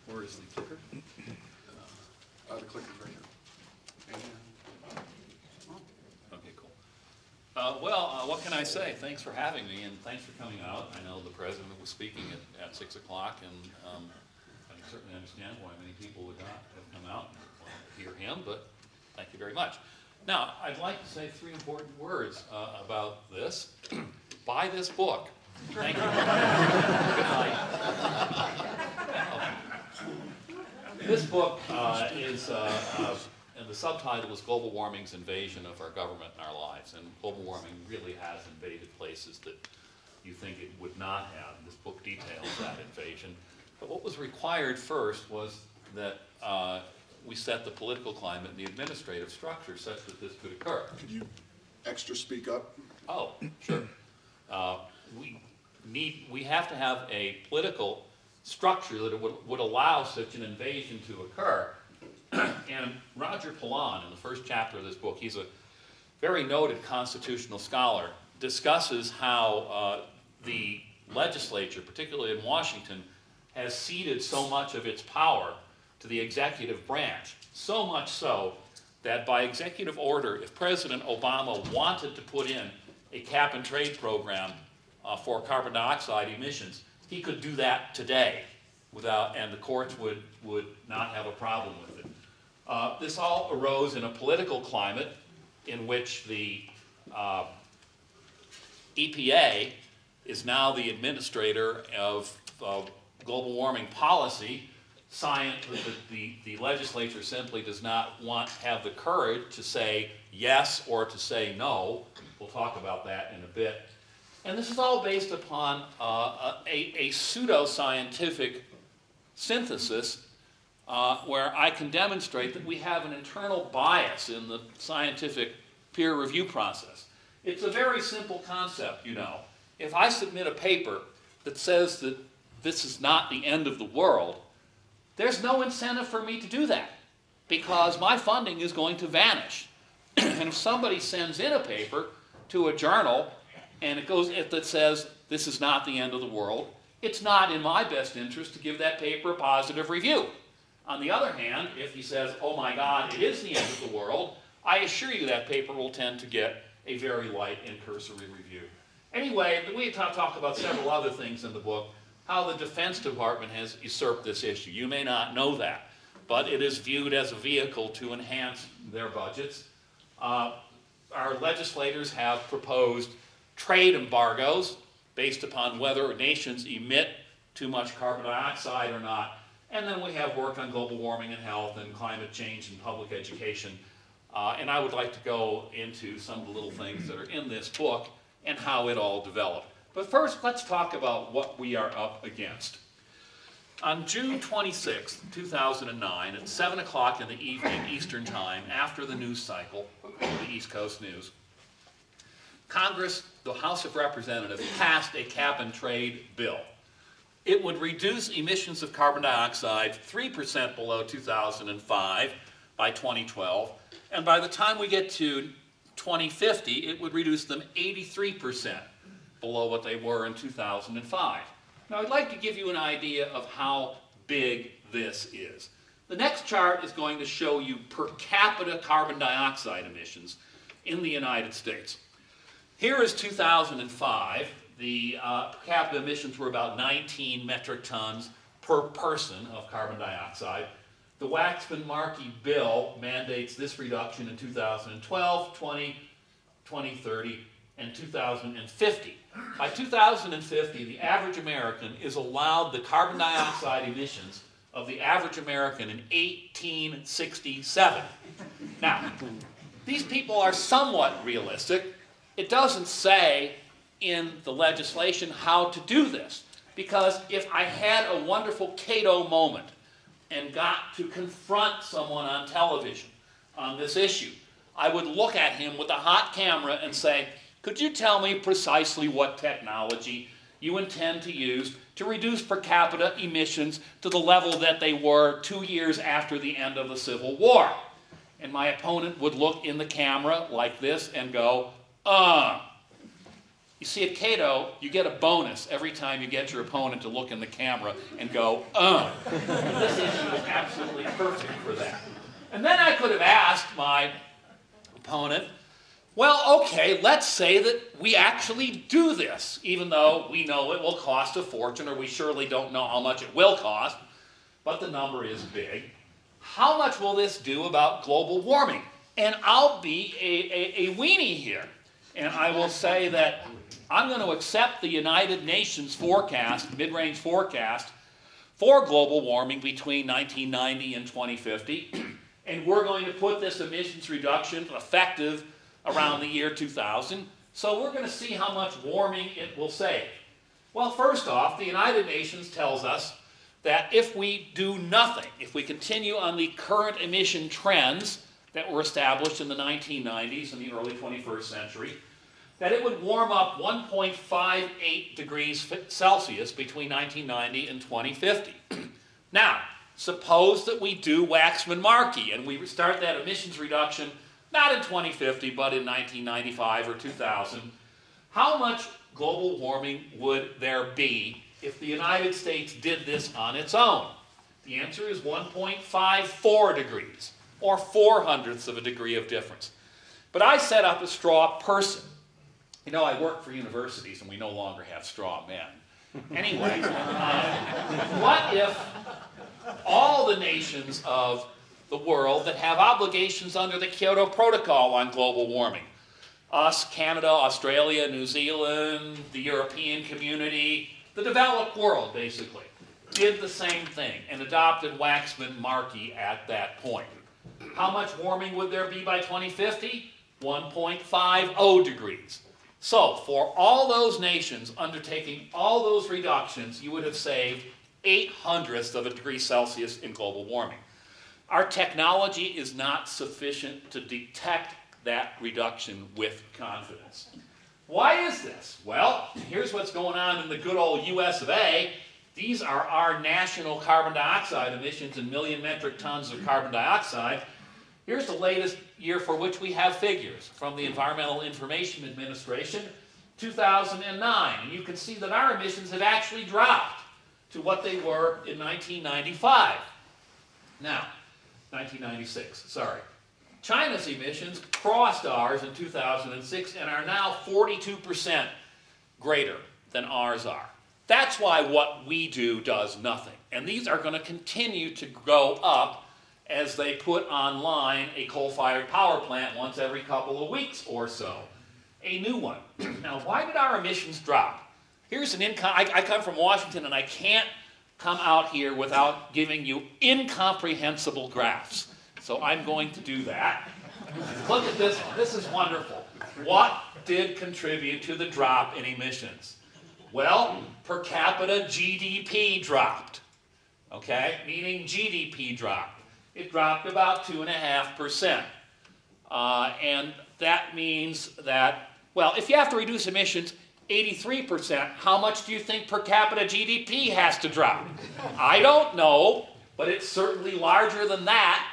Where is the clicker? The clicker's right here. Okay, cool. What can I say? Thanks for having me, and thanks for coming out. I know the president was speaking at 6 o'clock, and I can certainly understand why many people would not have come out and want to hear him, but thank you very much. Now, I'd like to say 3 important words about this. Buy this book. Thank you. Good night. This book and the subtitle is Global Warming's Invasion of Our Government and Our Lives. And global warming really has invaded places that you think it would not have. This book details that invasion. But what was required first was that we set the political climate and the administrative structure such that this could occur. Could you extra speak up? Oh, sure. We have to have a political structure that would allow such an invasion to occur. And Roger Pilon, in the first chapter of this book, he's a very noted constitutional scholar, discusses how the legislature, particularly in Washington, has ceded so much of its power to the executive branch, so much so that by executive order, if President Obama wanted to put in a cap-and-trade program for carbon dioxide emissions, he could do that today and the courts would not have a problem with it. This all arose in a political climate in which the EPA is now the administrator of global warming policy. The legislature simply does not have the courage to say yes or to say no. We'll talk about that in a bit. And this is all based upon a pseudo-scientific synthesis where I can demonstrate that we have an internal bias in the scientific peer review process. It's a very simple concept, you know. If I submit a paper that says that this is not the end of the world, there's no incentive for me to do that because my funding is going to vanish. And if somebody sends in a paper to a journal and that says this is not the end of the world, it's not in my best interest to give that paper a positive review. On the other hand, if he says, oh my God, it is the end of the world, I assure you that paper will tend to get a very light and cursory review. Anyway, we talk about several other things in the book, how the Defense Department has usurped this issue. You may not know that, but it is viewed as a vehicle to enhance their budgets. Our legislators have proposed trade embargoes based upon whether nations emit too much carbon dioxide or not. And then we have work on global warming and health and climate change and public education. And I would like to go into some of the little things that are in this book and how it all developed. But first, let's talk about what we are up against. On June 26, 2009, at 7 o'clock in the evening Eastern Time, after the news cycle, the East Coast News, Congress, the House of Representatives, passed a cap-and-trade bill. It would reduce emissions of carbon dioxide 3% below 2005 by 2012, and by the time we get to 2050, it would reduce them 83% below what they were in 2005. Now, I'd like to give you an idea of how big this is. The next chart is going to show you per capita carbon dioxide emissions in the United States. Here is 2005. The per capita emissions were about 19 metric tons per person of carbon dioxide. The Waxman-Markey bill mandates this reduction in 2012, 2030, and 2050. By 2050, the average American is allowed the carbon dioxide emissions of the average American in 1867. Now, these people are somewhat realistic. It doesn't say in the legislation how to do this, because if I had a wonderful Cato moment and got to confront someone on television on this issue, I would look at him with a hot camera and say, could you tell me precisely what technology you intend to use to reduce per capita emissions to the level that they were 2 years after the end of the Civil War? And my opponent would look in the camera like this and go, You see, at Cato, you get a bonus every time you get your opponent to look in the camera and go, This issue is absolutely perfect for that. And then I could have asked my opponent, well, okay, let's say that we actually do this, even though we know it will cost a fortune, or we surely don't know how much it will cost, but the number is big. How much will this do about global warming? And I'll be a weenie here. And I will say that I'm going to accept the United Nations forecast, mid-range forecast, for global warming between 1990 and 2050. And we're going to put this emissions reduction effective around the year 2000. So we're going to see how much warming it will save. Well, first off, the United Nations tells us that if we do nothing, if we continue on the current emission trends that were established in the 1990s and the early 21st century, that it would warm up 1.58 degrees Celsius between 1990 and 2050. Now, suppose that we do Waxman-Markey and we start that emissions reduction not in 2050 but in 1995 or 2000. How much global warming would there be if the United States did this on its own? The answer is 1.54 degrees, or 0.04 of a degree of difference. But I set up a straw person. You know, I work for universities and we no longer have straw men. Anyway, what if all the nations of the world that have obligations under the Kyoto Protocol on global warming, us, Canada, Australia, New Zealand, the European community, the developed world basically, did the same thing and adopted Waxman-Markey at that point? How much warming would there be by 2050? 1.50 degrees. So, for all those nations undertaking all those reductions, you would have saved 0.08 of a degree Celsius in global warming. Our technology is not sufficient to detect that reduction with confidence. Why is this? Well, here's what's going on in the good old US of A. These are our national carbon dioxide emissions in million metric tons of carbon dioxide. Here's the latest year for which we have figures from the Environmental Information Administration, 2009. And you can see that our emissions have actually dropped to what they were in 1995. Now, 1996, sorry. China's emissions crossed ours in 2006 and are now 42% greater than ours are. That's why what we do does nothing. And these are going to continue to go up as they put online a coal-fired power plant once every couple of weeks or so. A new one. Now, why did our emissions drop? Here's an I come from Washington and I can't come out here without giving you incomprehensible graphs. So I'm going to do that. Look at this one. This is wonderful. What did contribute to the drop in emissions? Well, per capita GDP dropped. Okay? Meaning GDP dropped. It dropped about 2.5%. And that means that, well, if you have to reduce emissions 83%, how much do you think per capita GDP has to drop? I don't know, but it's certainly larger than that.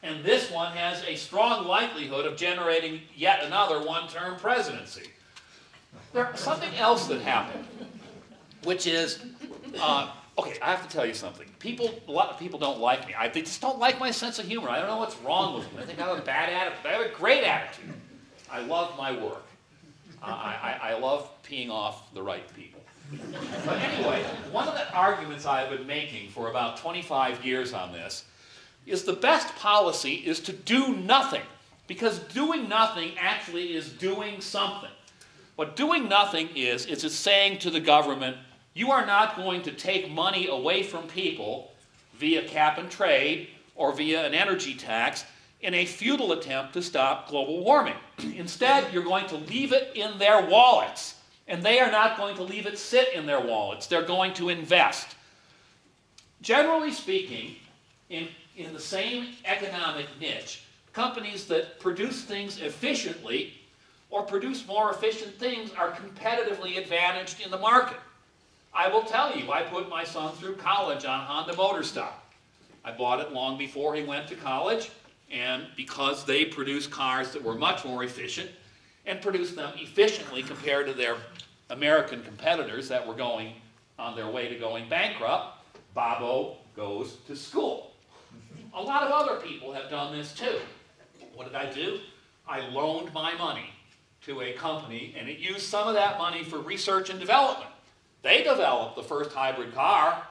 And this one has a strong likelihood of generating yet another one-term presidency. There's something else that happened, which is, okay, I have to tell you something. A lot of people don't like me. They just don't like my sense of humor. I don't know what's wrong with me. I think I have a bad attitude. I have a great attitude. I love my work. I love peeing off the right people. But anyway, one of the arguments I've been making for about 25 years on this is the best policy is to do nothing, because doing nothing actually is doing something. What doing nothing is it's saying to the government, you are not going to take money away from people via cap and trade or via an energy tax in a futile attempt to stop global warming. Instead, you're going to leave it in their wallets, and they are not going to leave it sit in their wallets. They're going to invest. Generally speaking, in the same economic niche, companies that produce things efficiently or produce more efficient things are competitively advantaged in the market. I will tell you, I put my son through college on Honda motor stock. I bought it long before he went to college, and because they produced cars that were much more efficient and produced them efficiently compared to their American competitors that were going on their way to going bankrupt, Bobo goes to school. A lot of other people have done this too. What did I do? I loaned my money to a company, and it used some of that money for research and development. They developed the first hybrid car,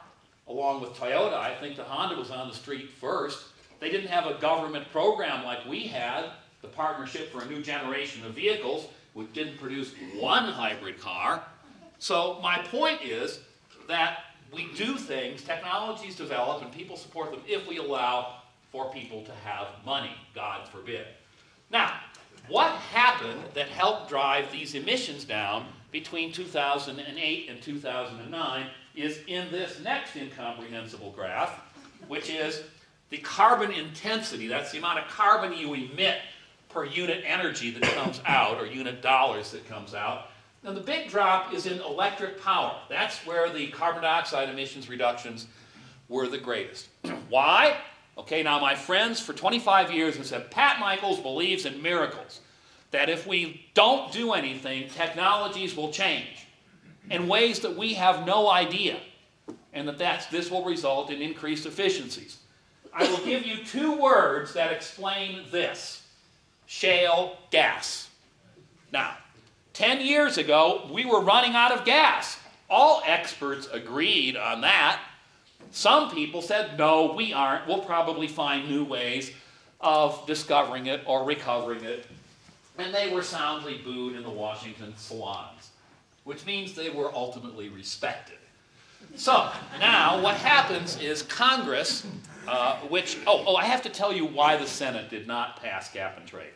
along with Toyota. I think the Honda was on the street first. They didn't have a government program like we had, the Partnership for a New Generation of Vehicles, which didn't produce one hybrid car. So my point is that we do things, technologies develop, and people support them if we allow for people to have money, God forbid. Now, what happened that helped drive these emissions down between 2008 and 2009 is in this next incomprehensible graph, which is the carbon intensity. That's the amount of carbon you emit per unit energy that comes out, or unit dollars that comes out. Now the big drop is in electric power. That's where the carbon dioxide emissions reductions were the greatest. Why? Okay, now my friends for 25 years have said, Pat Michaels believes in miracles, that if we don't do anything, technologies will change in ways that we have no idea, and this will result in increased efficiencies. I will give you two words that explain this. Shale gas. Now, 10 years ago, we were running out of gas. All experts agreed on that. Some people said, no, we aren't. We'll probably find new ways of discovering it or recovering it. And they were soundly booed in the Washington salons, which means they were ultimately respected. So now what happens is Congress, I have to tell you why the Senate did not pass cap and trade.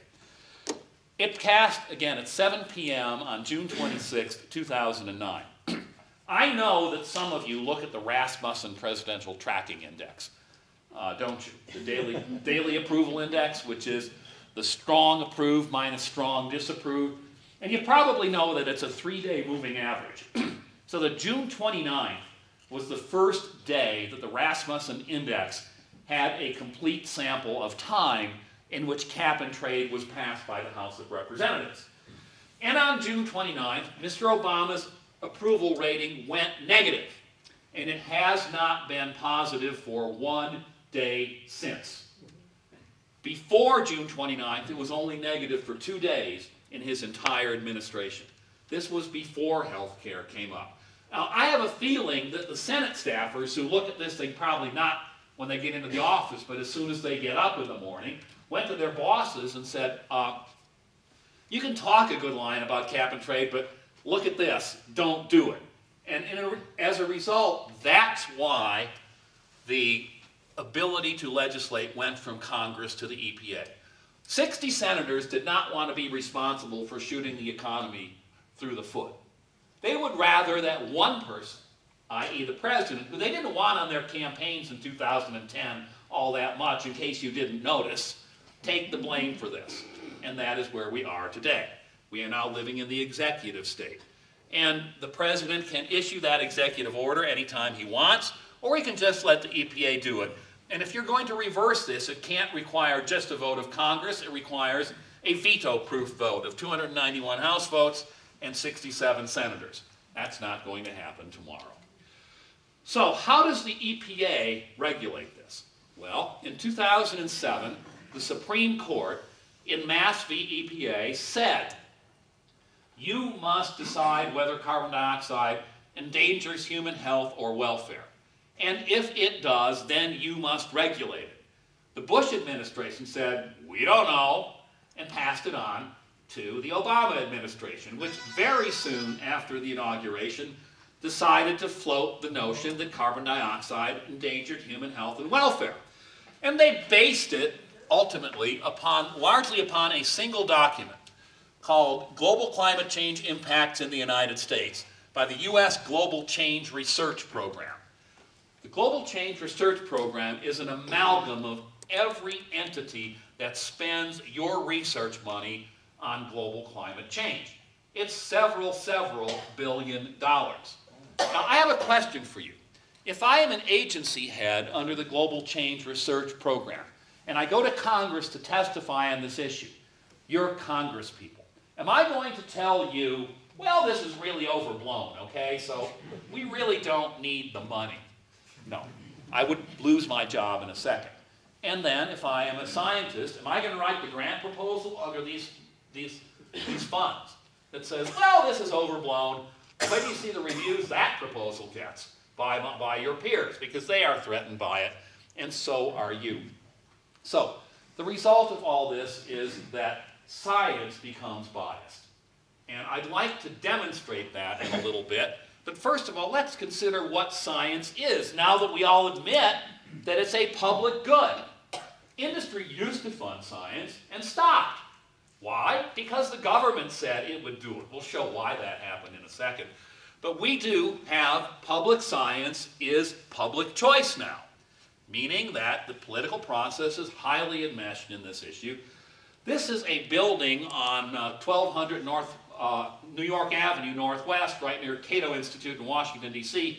It passed, again, at 7 p.m. on June 26, 2009. I know that some of you look at the Rasmussen Presidential Tracking Index, don't you? The daily approval index, which is the strong approve minus strong disapprove. And you probably know that it's a 3-day moving average. So the June 29th was the first day that the Rasmussen Index had a complete sample of time in which cap and trade was passed by the House of Representatives. And on June 29th, Mr. Obama's approval rating went negative, and it has not been positive for 1 day since. Before June 29th, it was only negative for 2 days in his entire administration. This was before health care came up. Now, I have a feeling that the Senate staffers who look at this thing, probably not when they get into the office, but as soon as they get up in the morning, went to their bosses and said, you can talk a good line about cap and trade, but look at this, don't do it. And as a result, that's why the ability to legislate went from Congress to the EPA. 60 senators did not want to be responsible for shooting the economy through the foot. They would rather that one person, i.e. the president, who they didn't want on their campaigns in 2010 all that much, in case you didn't notice, take the blame for this. And that is where we are today. We are now living in the executive state. And the president can issue that executive order anytime he wants, or he can just let the EPA do it. And if you're going to reverse this, it can't require just a vote of Congress. It requires a veto-proof vote of 291 House votes and 67 senators. That's not going to happen tomorrow. So how does the EPA regulate this? Well, in 2007, the Supreme Court in Mass v. EPA said, you must decide whether carbon dioxide endangers human health or welfare. And if it does, then you must regulate it. The Bush administration said, we don't know, and passed it on to the Obama administration, which very soon after the inauguration decided to float the notion that carbon dioxide endangered human health and welfare. And they based it ultimately largely upon a single document called Global Climate Change Impacts in the United States by the U.S. Global Change Research Program. The Global Change Research Program is an amalgam of every entity that spends your research money on global climate change. It's several billion dollars. Now, I have a question for you. If I am an agency head under the Global Change Research Program, and I go to Congress to testify on this issue, you're Congress people, am I going to tell you well, this is really overblown, okay? So we really don't need the money. No, I would lose my job in a second. And then, if I am a scientist, am I going to write the grant proposal under these funds that says, well, this is overblown? Wait till you see the reviews that proposal gets by your peers, because they are threatened by it, and so are you. So, the result of all this is that science becomes biased. And I'd like to demonstrate that in a little bit. But first of all, let's consider what science is, now that we all admit that it's a public good. Industry used to fund science and stopped. Why? Because the government said it would do it. We'll show why that happened in a second. But we do have public science is public choice now, meaning that the political process is highly enmeshed in this issue. This is a building on 1200 North New York Avenue Northwest, right near Cato Institute in Washington, D.C.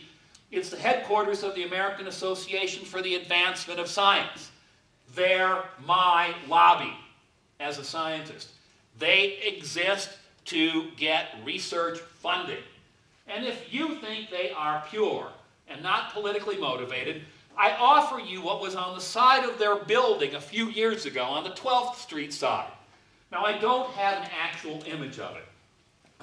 It's the headquarters of the American Association for the Advancement of Science. They're my lobby as a scientist. They exist to get research funding. And if you think they are pure and not politically motivated, I offer you what was on the side of their building a few years ago on the 12th Street side. Now, I don't have an actual image of it,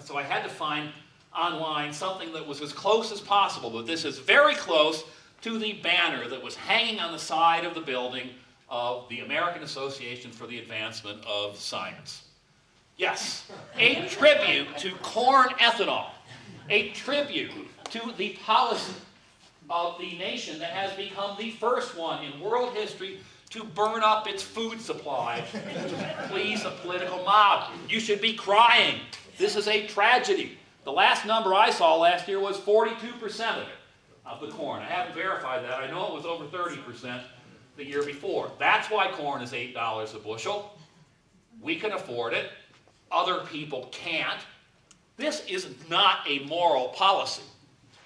so I had to find online something that was as close as possible, but this is very close to the banner that was hanging on the side of the building of the American Association for the Advancement of Science. Yes, a tribute to corn ethanol, a tribute to the policy of the nation that has become the first one in world history to burn up its food supply to please a political mob. You should be crying. This is a tragedy. The last number I saw last year was 42% of it, of the corn. I haven't verified that. I know it was over 30% the year before. That's why corn is $8 a bushel. We can afford it. Other people can't. This is not a moral policy.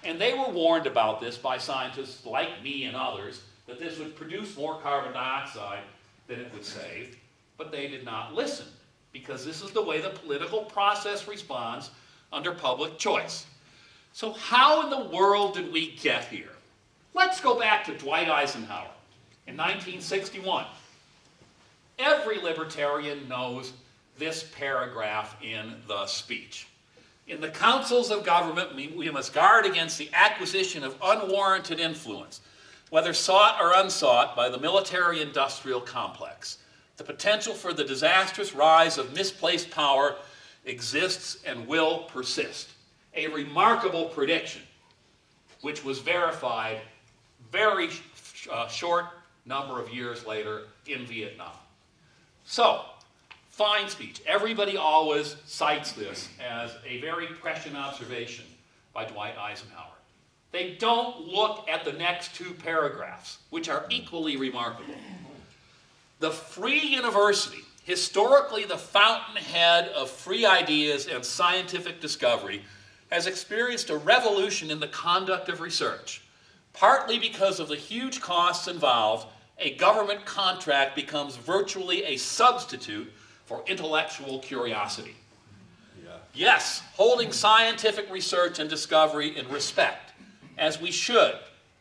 And they were warned about this by scientists like me and others, that this would produce more carbon dioxide than it would save. But they did not listen, because this is the way the political process responds under public choice. So how in the world did we get here? Let's go back to Dwight Eisenhower in 1961. Every libertarian knows this paragraph in the speech. In the councils of government, we must guard against the acquisition of unwarranted influence, whether sought or unsought by the military-industrial complex. The potential for the disastrous rise of misplaced power exists and will persist. A remarkable prediction, which was verified very short number of years later in Vietnam. So, fine speech. Everybody always cites this as a very prescient observation by Dwight Eisenhower. They don't look at the next two paragraphs, which are equally remarkable. The free university, historically the fountainhead of free ideas and scientific discovery, has experienced a revolution in the conduct of research. Partly because of the huge costs involved, a government contract becomes virtually a substitute for intellectual curiosity. Yeah. Yes, holding scientific research and discovery in respect, as we should,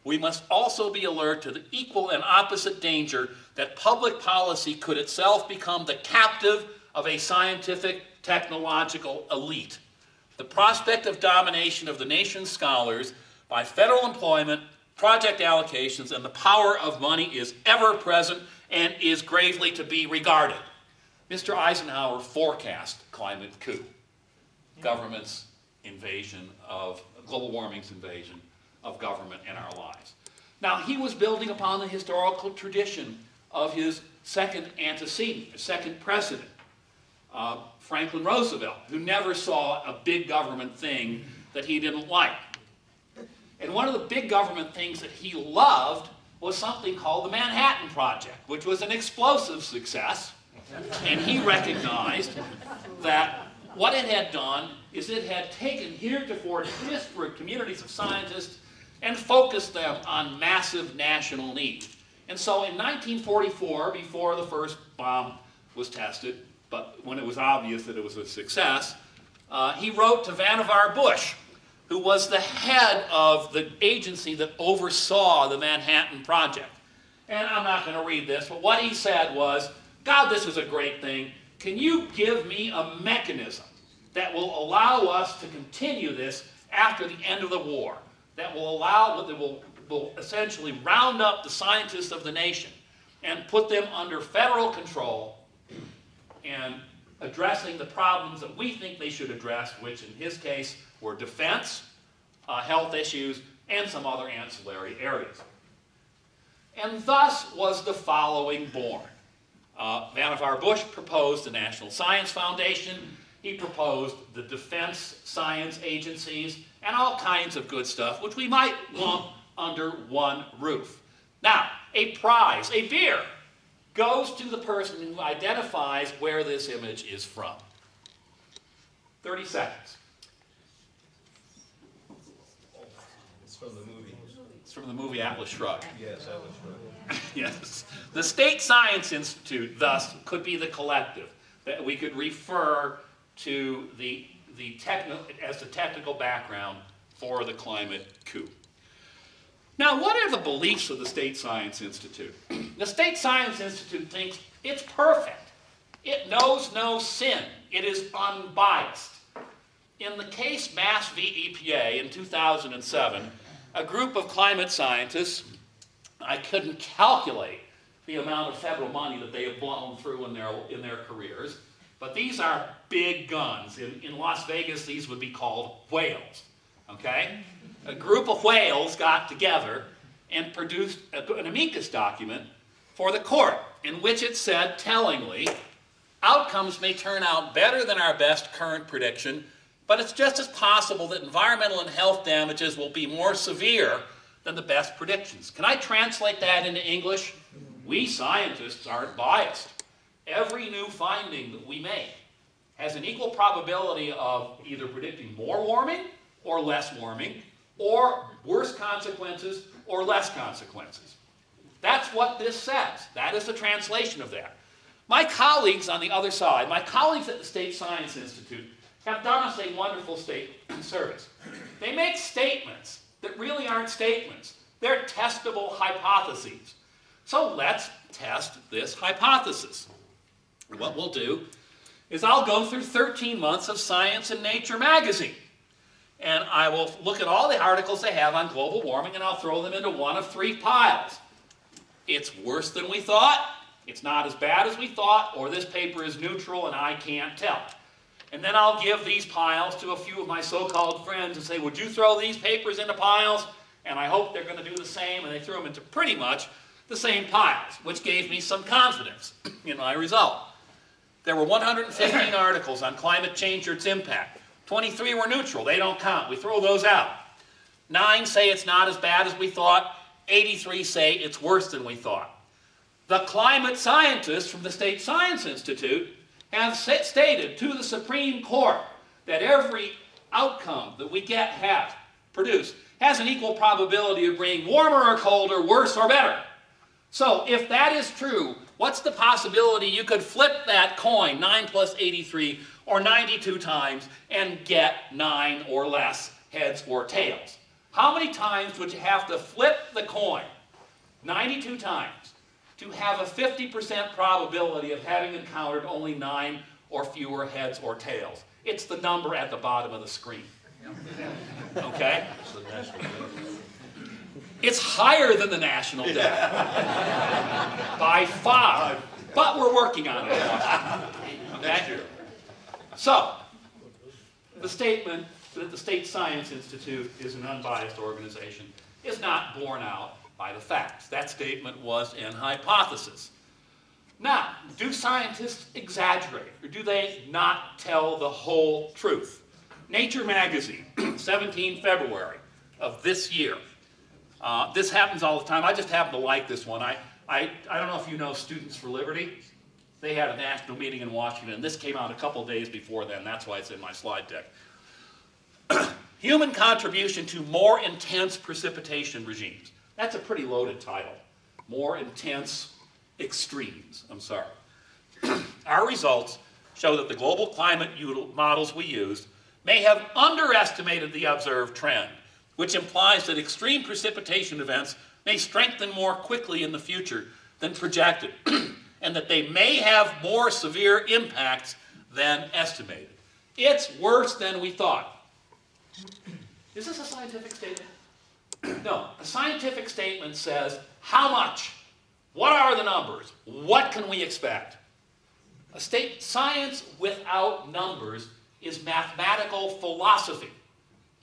we must also be alert to the equal and opposite danger that public policy could itself become the captive of a scientific technological elite. The prospect of domination of the nation's scholars by federal employment, project allocations, and the power of money is ever present and is gravely to be regarded. Mr. Eisenhower forecast climate coup, government's invasion of, global warming's invasion of government in our lives. Now, he was building upon the historical tradition of his second antecedent, his second precedent, Franklin Roosevelt, who never saw a big government thing that he didn't like. And one of the big government things that he loved was something called the Manhattan Project, which was an explosive success. And he recognized that what it had done is it had taken heretofore disparate communities of scientists and focused them on massive national need. And so in 1944, before the first bomb was tested, but when it was obvious that it was a success, he wrote to Vannevar Bush, who was the head of the agency that oversaw the Manhattan Project. And I'm not going to read this, but what he said was, God, this is a great thing. Can you give me a mechanism that will allow us to continue this after the end of the war, that will essentially round up the scientists of the nation and put them under federal control and addressing the problems that we think they should address, which in his case were defense, health issues, and some other ancillary areas. And thus was the following born. Vannevar Bush proposed the National Science Foundation. He proposed the defense science agencies and all kinds of good stuff, which we might lump under one roof. Now, a prize, a beer, goes to the person who identifies where this image is from. 30 seconds. It's from the movie. It's from the movie Atlas Shrugged. Yes, Atlas Shrugged. Yes. The State Science Institute, thus, could be the collective that we could refer to as the technical background for the climate coup. Now, what are the beliefs of the State Science Institute? The State Science Institute thinks it's perfect. It knows no sin. It is unbiased. In the case Mass v. EPA in 2007, a group of climate scientists, I couldn't calculate the amount of federal money that they have blown through in their careers, but these are big guns. In Las Vegas, these would be called whales, okay? A group of whales got together and produced an amicus document for the court in which it said, tellingly, outcomes may turn out better than our best current prediction, but it's just as possible that environmental and health damages will be more severe than the best predictions. Can I translate that into English? We scientists aren't biased. Every new finding that we make has an equal probability of either predicting more warming or less warming, or worse consequences or less consequences. That's what this says. That is the translation of that. My colleagues on the other side, my colleagues at the State Science Institute, have done us a wonderful service. They make statements that really aren't statements. They're testable hypotheses. So let's test this hypothesis. What we'll do is I'll go through 13 months of Science and Nature magazine. And I will look at all the articles they have on global warming and I'll throw them into one of three piles. It's worse than we thought, it's not as bad as we thought, or this paper is neutral and I can't tell. And then I'll give these piles to a few of my so-called friends and say, would you throw these papers into piles? And I hope they're going to do the same, and they threw them into pretty much the same piles, which gave me some confidence in my result. There were 115 articles on climate change or its impact. 23 were neutral. They don't count. We throw those out. 9 say it's not as bad as we thought. 83 say it's worse than we thought. The climate scientists from the State Science Institute have stated to the Supreme Court that every outcome that we have produced has an equal probability of being warmer or colder, worse or better. So if that is true, what's the possibility you could flip that coin, 9 plus 83, or 92 times, and get 9 or less heads or tails? How many times would you have to flip the coin, 92 times, to have a 50% probability of having encountered only 9 or fewer heads or tails? It's the number at the bottom of the screen. Okay? It's higher than the national debt. By 5. But we're working on it. Okay? So, the statement that the State Science Institute is an unbiased organization is not borne out by the facts. That statement was an hypothesis. Now, do scientists exaggerate, or do they not tell the whole truth? Nature magazine, 17 February of this year. This happens all the time. I just happen to like this one. I don't know if you know Students for Liberty. They had a national meeting in Washington. This came out a couple days before then. That's why it's in my slide deck. Human contribution to more intense precipitation regimes. That's a pretty loaded title. More intense extremes. I'm sorry. Our results show that the global climate models we used may have underestimated the observed trend, which implies that extreme precipitation events may strengthen more quickly in the future than projected, and that they may have more severe impacts than estimated. It's worse than we thought. Is this a scientific statement? No. A scientific statement says, how much? What are the numbers? What can we expect? Science without numbers is mathematical philosophy.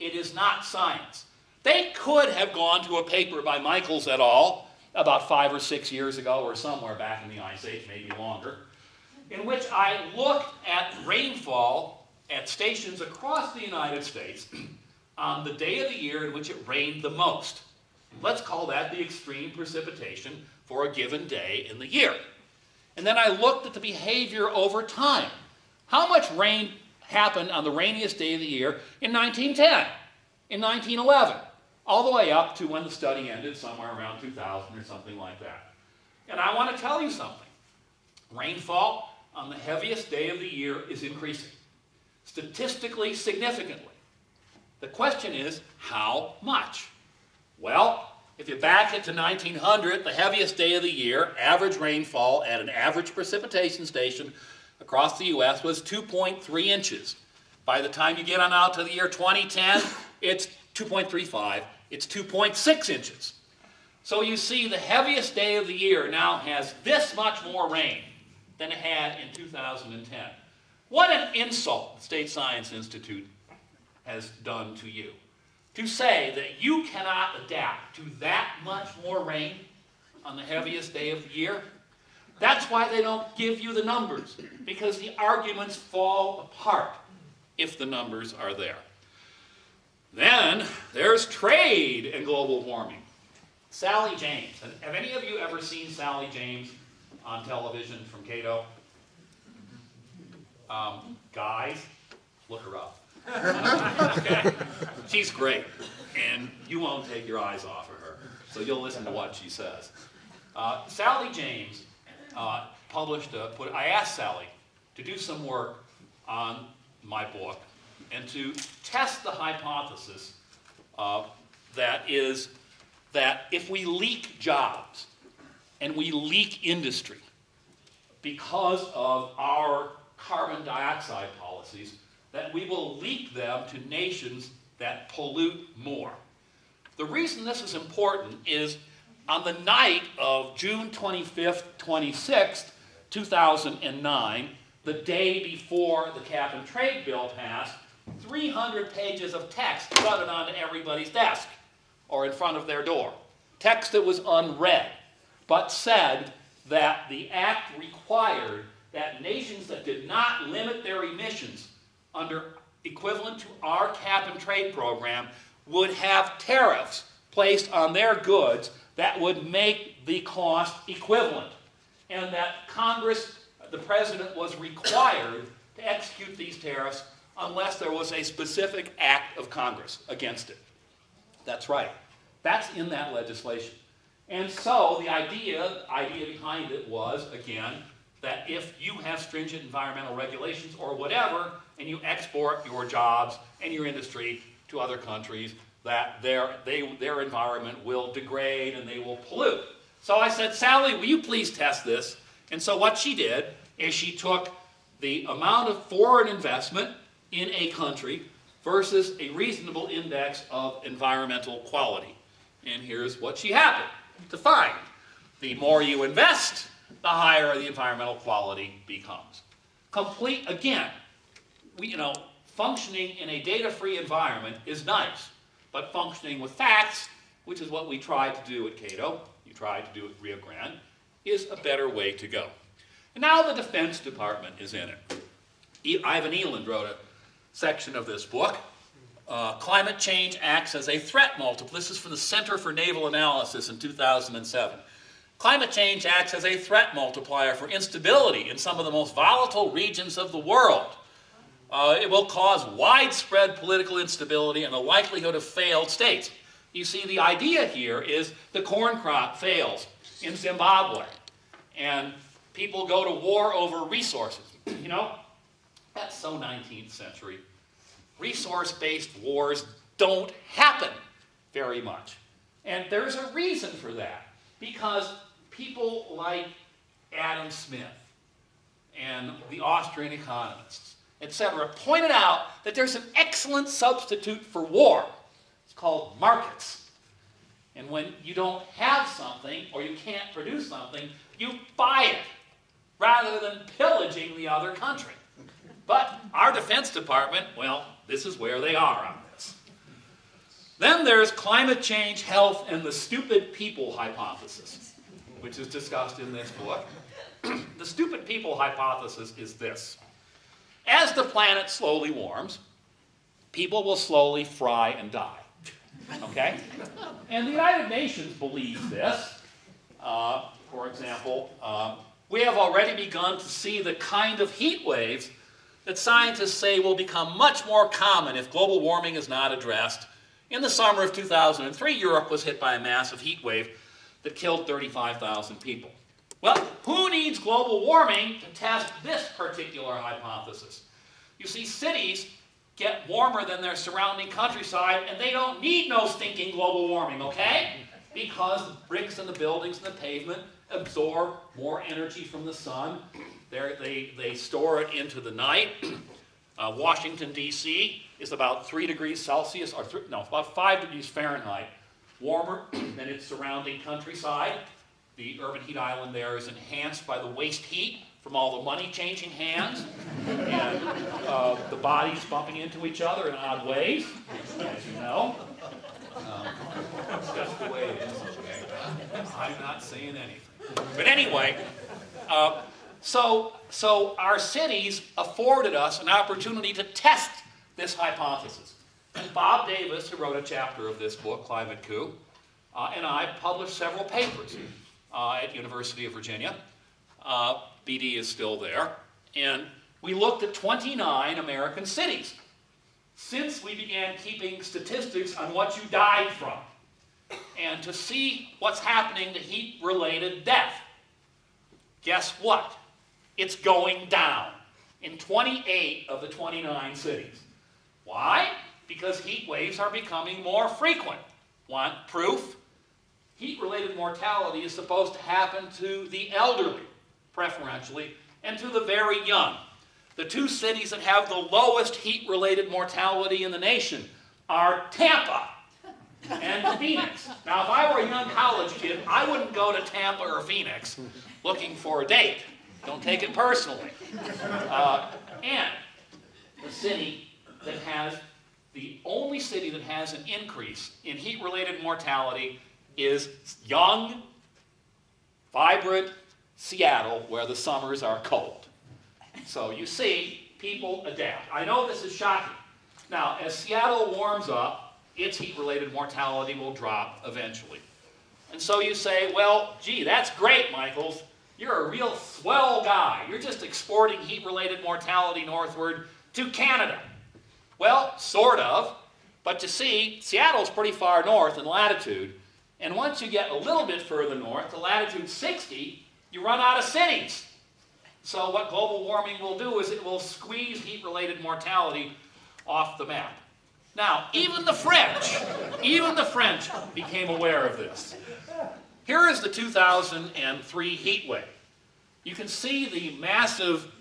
It is not science. They could have gone to a paper by Michaels et al. About 5 or 6 years ago, or somewhere back in the Ice Age, maybe longer, in which I looked at rainfall at stations across the United States on the day of the year in which it rained the most. Let's call that the extreme precipitation for a given day in the year. And then I looked at the behavior over time. How much rain happened on the rainiest day of the year in 1910, in 1911, all the way up to when the study ended, somewhere around 2000 or something like that. And I want to tell you something. Rainfall on the heaviest day of the year is increasing, statistically significantly. The question is, how much? Well, if you back it to 1900, the heaviest day of the year, average rainfall at an average precipitation station across the U.S. was 2.3 inches. By the time you get on out to the year 2010, it's 2.35. It's 2.6 inches. So you see the heaviest day of the year now has this much more rain than it had in 2010. What an insult the State Science Institute has done to you. To say that you cannot adapt to that much more rain on the heaviest day of the year. That's why they don't give you the numbers, because the arguments fall apart if the numbers are there. Then there's trade and global warming. Sally James. Have any of you ever seen Sally James on television from Cato? Guys, look her up. Okay? She's great, and you won't take your eyes off of her, so you'll listen to what she says. Sally James I asked Sally to do some work on my book and to test the hypothesis that if we leak jobs and we leak industry because of our carbon dioxide policies, that we will leak them to nations that pollute more. The reason this is important is on the night of June 25th, 26th, 2009, the day before the cap and trade bill passed, 300 pages of text flooded onto everybody's desk or in front of their door. Text that was unread, but said that the act required that nations that did not limit their emissions under equivalent to our cap and trade program would have tariffs placed on their goods that would make the cost equivalent. And that Congress, the President, was required to execute these tariffs unless there was a specific act of Congress against it. That's right. That's in that legislation. And so the idea behind it was, again, that if you have stringent environmental regulations or whatever, and you export your jobs and your industry to other countries, that their environment will degrade and they will pollute. So I said, Sally, will you please test this? And so what she did is she took the amount of foreign investment in a country versus a reasonable index of environmental quality. And here's what she happened to find. The more you invest, the higher the environmental quality becomes. Again, functioning in a data-free environment is nice, but functioning with facts, which is what we tried to do at Cato, you tried to do at Rio Grande, is a better way to go. And now the Defense Department is in it. Ivan Eland wrote a section of this book. Climate change acts as a threat multiplier. This is from the Center for Naval Analysis in 2007. Climate change acts as a threat multiplier for instability in some of the most volatile regions of the world. It will cause widespread political instability and the likelihood of failed states. You see, the idea here is the corn crop fails in Zimbabwe, and people go to war over resources. That's so 19th century. resource-based wars don't happen very much. And there's a reason for that, because people like Adam Smith and the Austrian economists, etc., pointed out that there's an excellent substitute for war. It's called markets. And when you don't have something or you can't produce something, you buy it rather than pillaging the other country. But our Defense Department, well, this is where they are on this. Then there's climate change, health, and the stupid people hypothesis, which is discussed in this book. The stupid people hypothesis is this. As the planet slowly warms, people will slowly fry and die. Okay? And the United Nations believes this. For example, we have already begun to see the kind of heat waves that scientists say will become much more common if global warming is not addressed. In the summer of 2003, Europe was hit by a massive heat wave that killed 35,000 people. Well, who needs global warming to test this particular hypothesis? You see, cities get warmer than their surrounding countryside, and they don't need no stinking global warming, okay? Because the bricks and the buildings and the pavement absorb more energy from the sun. They store it into the night. Washington, D.C. is about 3 degrees Celsius, or about 5 degrees Fahrenheit warmer than its surrounding countryside. The urban heat island there is enhanced by the waste heat from all the money changing hands and the bodies bumping into each other in odd ways, as you know. That's just the way it is. I'm not saying anything. But anyway, so our cities afforded us an opportunity to test this hypothesis. And Bob Davis, who wrote a chapter of this book, Climate Coup, and I published several papers at University of Virginia. BD is still there. And we looked at 29 American cities since we began keeping statistics on what you died from, and to see what's happening to heat-related death. Guess what? It's going down in 28 of the 29 cities. Why? Because heat waves are becoming more frequent. Want proof? Heat-related mortality is supposed to happen to the elderly, preferentially, and to the very young. The two cities that have the lowest heat-related mortality in the nation are Tampa and Phoenix. Now, if I were a young college kid, I wouldn't go to Tampa or Phoenix looking for a date. Don't take it personally. And the city that has, the only city that has an increase in heat-related mortality is young, vibrant Seattle, where the summers are cold. So you see, people adapt. I know this is shocking. Now, as Seattle warms up, its heat-related mortality will drop eventually. And so you say, well, gee, that's great, Michaels. You're a real swell guy. You're just exporting heat-related mortality northward to Canada. Well, sort of. But you see, Seattle's pretty far north in latitude. And once you get a little bit further north, to latitude 60, you run out of cities. So what global warming will do is it will squeeze heat-related mortality off the map. Now, even the French became aware of this. Here is the 2003 heat wave. You can see the massive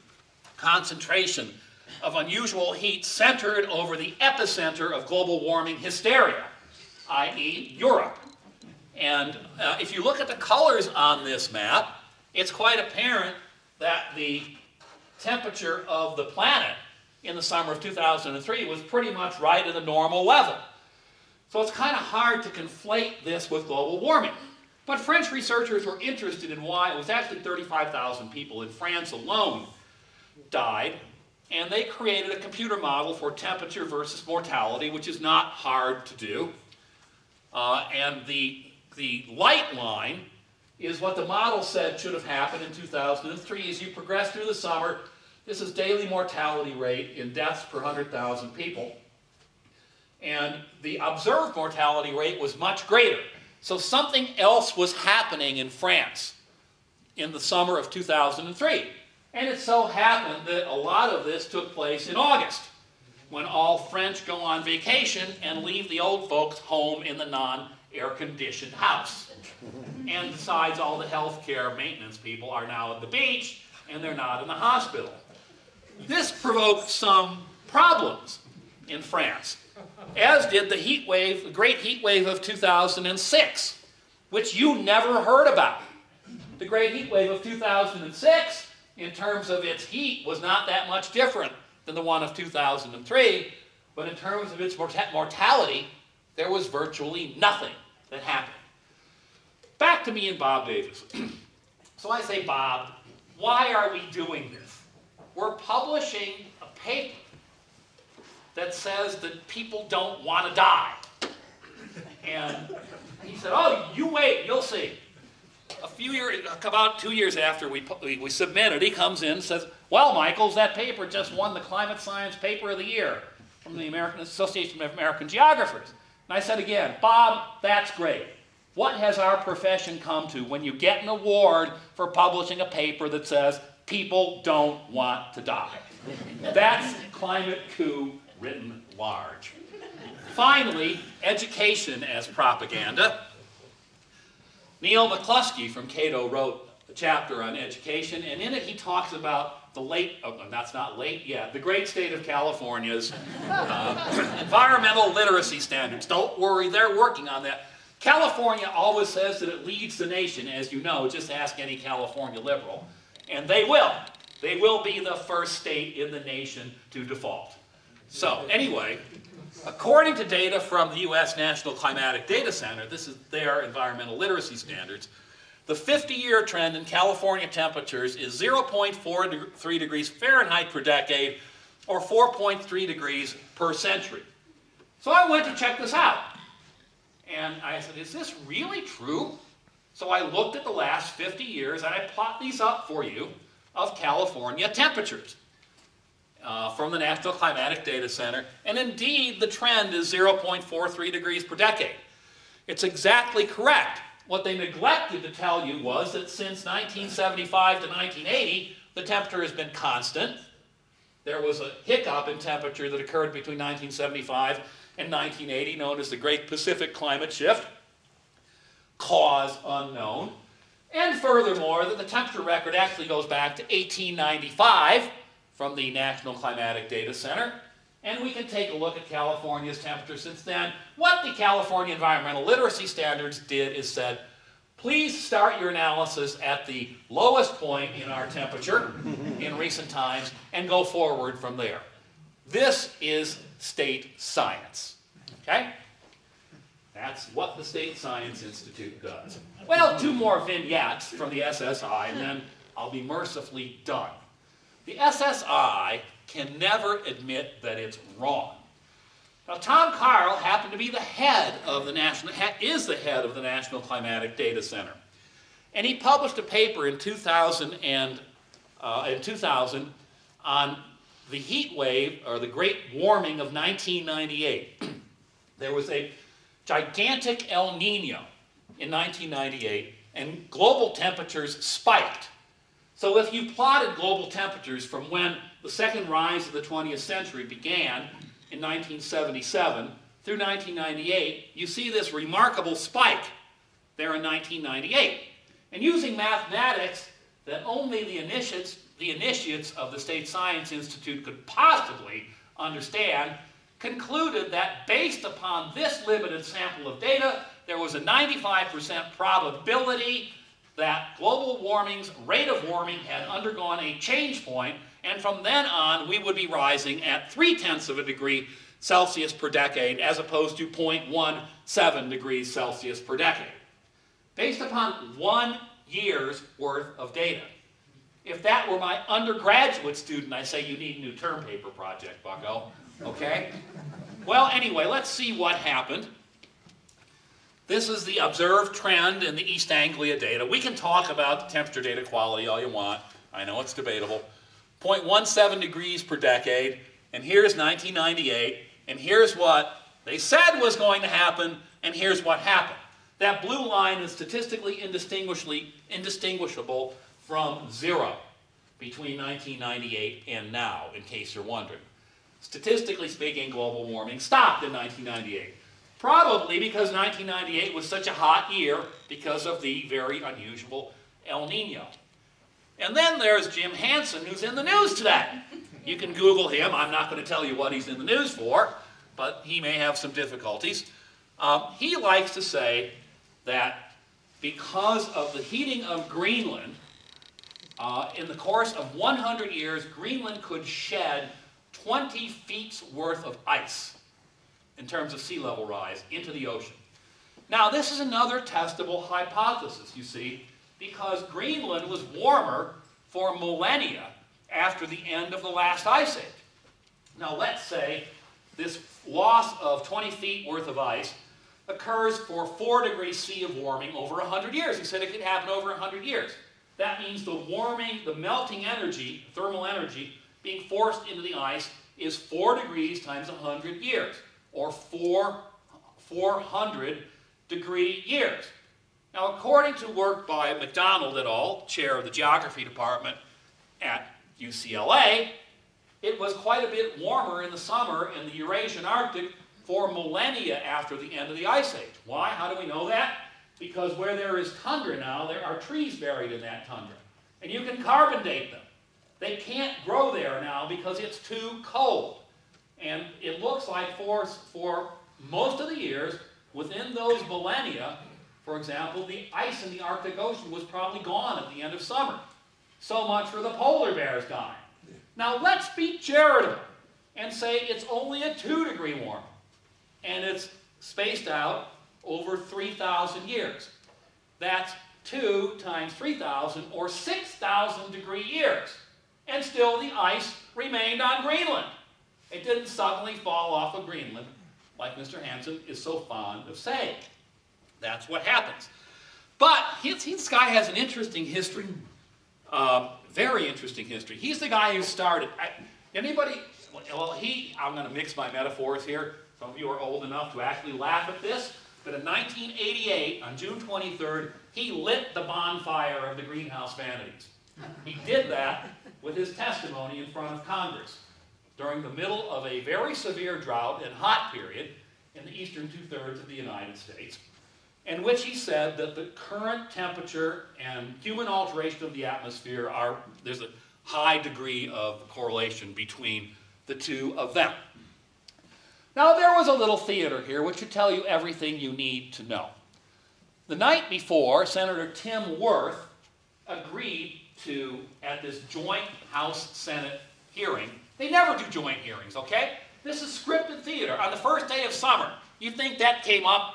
concentration of unusual heat centered over the epicenter of global warming hysteria, i.e. Europe. And if you look at the colors on this map, it's quite apparent that the temperature of the planet in the summer of 2003 was pretty much right at the normal level. So it's kind of hard to conflate this with global warming. But French researchers were interested in why. It was actually 35,000 people in France alone died, and they created a computer model for temperature versus mortality, which is not hard to do. And the light line is what the model said should have happened in 2003. As you progress through the summer, this is daily mortality rate in deaths per 100,000 people. And the observed mortality rate was much greater. So something else was happening in France in the summer of 2003. And it so happened that a lot of this took place in August, when all French go on vacation and leave the old folks home in the non-air-conditioned house. And besides, all the health care maintenance people are now at the beach, and they're not in the hospital. This provoked some problems in France, as did the heat wave, the great heat wave of 2006, which you never heard about. The great heat wave of 2006, in terms of its heat, was not that much different than the one of 2003, but in terms of its mortality, there was virtually nothing that happened. Back to me and Bob Davis. So I say, Bob, why are we doing this? We're publishing a paper that says that people don't want to die. And he said, oh, you wait, you'll see. About 2 years after we submitted, he comes in and says, well, Michaels, that paper just won the Climate Science Paper of the Year from the American Association of American Geographers. And I said again, Bob, that's great. What has our profession come to when you get an award for publishing a paper that says people don't want to die? That's climate coup written large. Finally, education as propaganda. Neil McCluskey from Cato wrote a chapter on education, and in it he talks about the the great state of California's environmental literacy standards. Don't worry, they're working on that. California always says that it leads the nation, as you know. Just ask any California liberal. And they will. They will be the first state in the nation to default. So, anyway, according to data from the U.S. National Climatic Data Center, this is their environmental literacy standards, the 50-year trend in California temperatures is 0.43 degrees Fahrenheit per decade, or 4.3 degrees per century. So I went to check this out. And I said, is this really true? So I looked at the last 50 years, and I plot these up for you of California temperatures from the National Climatic Data Center. And indeed, the trend is 0.43 degrees per decade. It's exactly correct. What they neglected to tell you was that since 1975 to 1980, the temperature has been constant. There was a hiccup in temperature that occurred between 1975 and 1980, known as the Great Pacific Climate Shift, cause unknown. And furthermore, that the temperature record actually goes back to 1895 from the National Climatic Data Center. And we can take a look at California's temperature since then. What the California Environmental Literacy Standards did is said, please start your analysis at the lowest point in our temperature in recent times and go forward from there. This is state science, okay? That's what the State Science Institute does. Well, 2 more vignettes from the SSI, and then I'll be mercifully done. The SSI can never admit that it's wrong. Now, Tom Carl happened to be the head of the National Climatic Data Center. And he published a paper in 2000 on the heat wave, or the Great Warming of 1998. There was a gigantic El Nino in 1998, and global temperatures spiked. So if you plotted global temperatures from when the second rise of the 20th century began in 1977 through 1998, you see this remarkable spike there in 1998. And using mathematics that only the initiates of the State Science Institute could possibly understand, concluded that based upon this limited sample of data, there was a 95% probability that global warming's rate of warming had undergone a change point, and from then on we would be rising at 0.3 of a degree Celsius per decade as opposed to 0.17 degrees Celsius per decade. Based upon 1 year's worth of data. If that were my undergraduate student, I say you need a new term paper project, bucko. Okay? Well, anyway, let's see what happened. This is the observed trend in the East Anglia data. We can talk about the temperature data quality all you want. I know it's debatable. 0.17 degrees per decade, and here's 1998, and here's what they said was going to happen, and here's what happened. That blue line is statistically indistinguishable from 0 between 1998 and now, in case you're wondering. statistically speaking, global warming stopped in 1998. Probably because 1998 was such a hot year because of the very unusual El Nino. And then there's Jim Hansen, who's in the news today. You can Google him. I'm not going to tell you what he's in the news for, but he may have some difficulties. He likes to say that because of the heating of Greenland, in the course of 100 years, Greenland could shed 20 feet's worth of ice in terms of sea level rise into the ocean. Now, this is another testable hypothesis, you see, because Greenland was warmer for millennia after the end of the last ice age. Now, let's say this loss of 20 feet worth of ice occurs for 4 degrees C of warming over 100 years. He said it could happen over 100 years. That means the warming, the melting energy, thermal energy, being forced into the ice is 4 degrees times 100 years, or 400 degree years. Now, according to work by MacDonald et al., chair of the geography department at UCLA, it was quite a bit warmer in the summer in the Eurasian Arctic for millennia after the end of the Ice Age. Why? How do we know that? Because where there is tundra now, there are trees buried in that tundra. And you can carbon date them. They can't grow there now because it's too cold. And it looks like for most of the years, within those millennia, for example, the ice in the Arctic Ocean was probably gone at the end of summer. So much for the polar bears dying. Now let's be charitable and say it's only a 2-degree warming. And it's spaced out over 3,000 years. That's 2 times 3,000, or 6,000 degree years. And still the ice remained on Greenland. It didn't suddenly fall off of Greenland, like Mr. Hansen is so fond of saying. That's what happens. But this guy has an interesting history. Very interesting history. He's the guy who started. Anybody? Well, I'm going to mix my metaphors here. Some of you are old enough to actually laugh at this. But in 1988, on June 23rd, he lit the bonfire of the greenhouse vanities. He did that with his testimony in front of Congress during the middle of a very severe drought and hot period in the eastern two-thirds of the United States, in which he said that the current temperature and human alteration of the atmosphere there's a high degree of correlation between the two of them. Now, there was a little theater here which should tell you everything you need to know. The night before, Senator Tim Wirth agreed to, at this joint House-Senate hearing, they never do joint hearings, okay? This is scripted theater on the first day of summer. You think that came up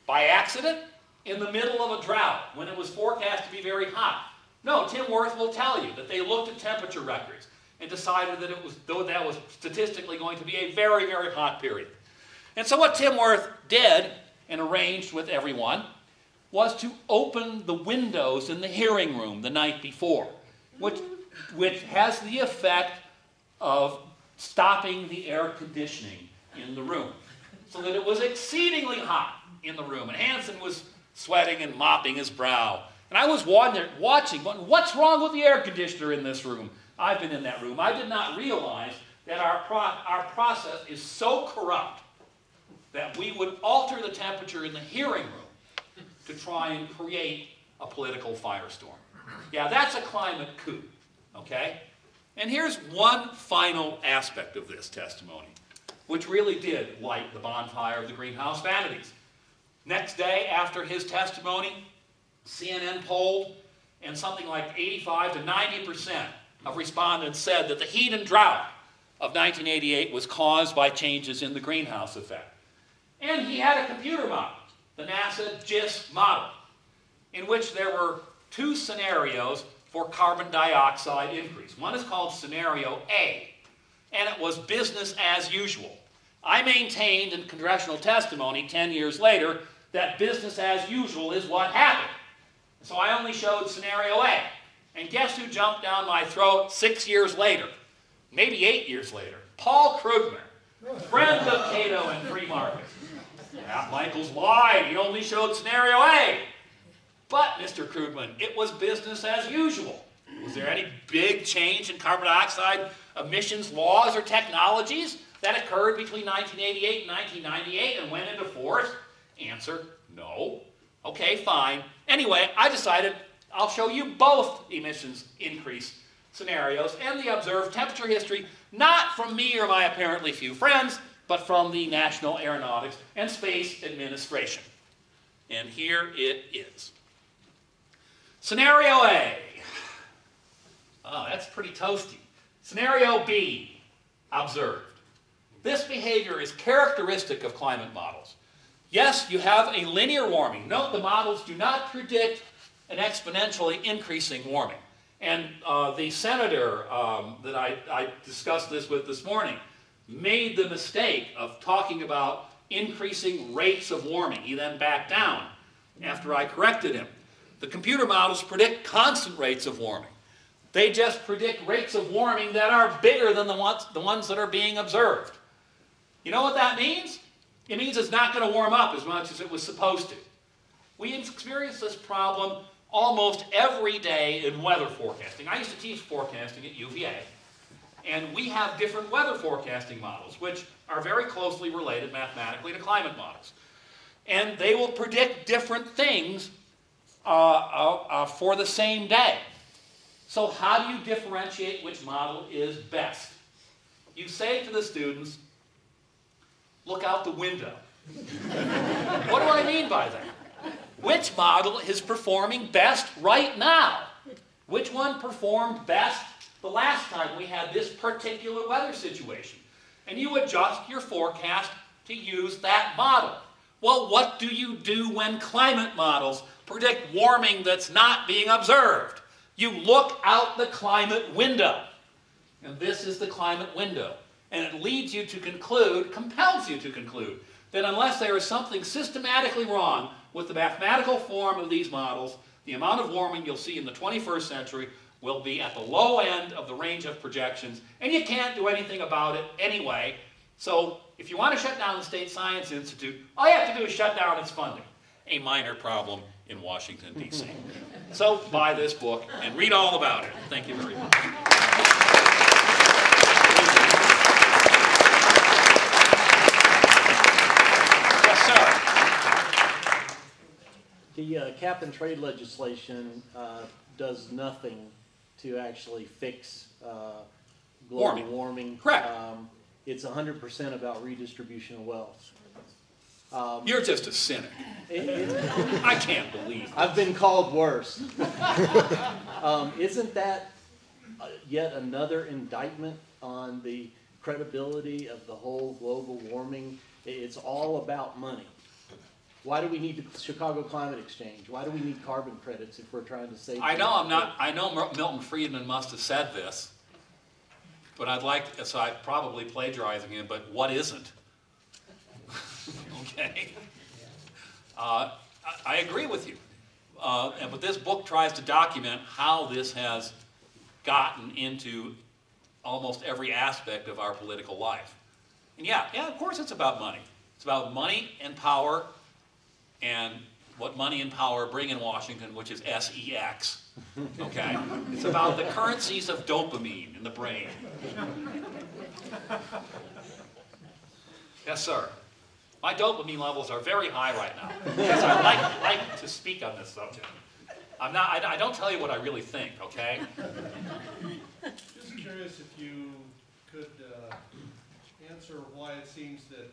by accident? In the middle of a drought, when it was forecast to be very hot? No, Tim Wirth will tell you that they looked at temperature records and decided that that was statistically going to be a very, very hot period. And so what Tim Wirth did and arranged with everyone was to open the windows in the hearing room the night before, which has the effect of stopping the air conditioning in the room, so that it was exceedingly hot in the room. And Hansen was sweating and mopping his brow. And I was watching, what's wrong with the air conditioner in this room? I've been in that room. I did not realize that our process is so corrupt that we would alter the temperature in the hearing room to try and create a political firestorm. Yeah, that's a climate coup, okay? And here's one final aspect of this testimony, which really did light the bonfire of the greenhouse vanities. Next day, after his testimony, CNN polled, and something like 85 to 90% of respondents said that the heat and drought of 1988 was caused by changes in the greenhouse effect. And he had a computer model, the NASA GISS model, in which there were 2 scenarios for carbon dioxide increase. One is called Scenario A, and it was business as usual. I maintained in congressional testimony 10 years later that business as usual is what happened. So I only showed Scenario A. And guess who jumped down my throat 6 years later? Maybe 8 years later. Paul Krugman, friend of Cato and free market. Yeah, Michael's lied. He only showed Scenario A. But, Mr. Krugman, it was business as usual. Was there any big change in carbon dioxide emissions laws or technologies that occurred between 1988 and 1998 and went into force? Answer, no. Okay, fine. Anyway, I decided I'll show you both emissions increase scenarios and the observed temperature history, not from me or my apparently few friends, but from the National Aeronautics and Space Administration. And here it is. Scenario A. Oh, that's pretty toasty. Scenario B. Observed. This behavior is characteristic of climate models. Yes, you have a linear warming. Note the models do not predict an exponentially increasing warming. And the senator that I discussed this with this morning made the mistake of talking about increasing rates of warming. He then backed down after I corrected him. The computer models predict constant rates of warming. They just predict rates of warming that are bigger than the ones that are being observed. You know what that means? It means it's not going to warm up as much as it was supposed to. We experience this problem almost every day in weather forecasting. I used to teach forecasting at UVA, and we have different weather forecasting models, which are very closely related mathematically to climate models. And they will predict different things for the same day. So how do you differentiate which model is best? You say to the students, look out the window. What do I mean by that? Which model is performing best right now? Which one performed best the last time we had this particular weather situation? And you adjust your forecast to use that model. Well, what do you do when climate models predict warming that's not being observed? You look out the climate window. And this is the climate window. And it leads you to conclude, compels you to conclude, that unless there is something systematically wrong with the mathematical form of these models, the amount of warming you'll see in the 21st century will be at the low end of the range of projections, and you can't do anything about it anyway. So if you want to shut down the State Science Institute, all you have to do is shut down its funding. A minor problem in Washington, D.C. So buy this book and read all about it. Thank you very much. The cap and trade legislation does nothing to actually fix global warming. Correct. It's 100% about redistribution of wealth. You're just a cynic. I can't believe it. I've been called worse. Isn't that yet another indictment on the credibility of the whole global warming? It's all about money. Why do we need the Chicago Climate Exchange? Why do we need carbon credits if we're trying to save? I know Milton Friedman must have said this, but so I'm probably plagiarizing him, but what isn't? Okay? I agree with you. But this book tries to document how this has gotten into almost every aspect of our political life. And yeah, of course it's about money. It's about money and power, and what money and power bring in Washington, which is SEX. Okay? It's about the currencies of dopamine in the brain. Yes, sir. My dopamine levels are very high right now because I like to speak on this subject. I don't tell you what I really think, okay? Just curious if you could answer why it seems that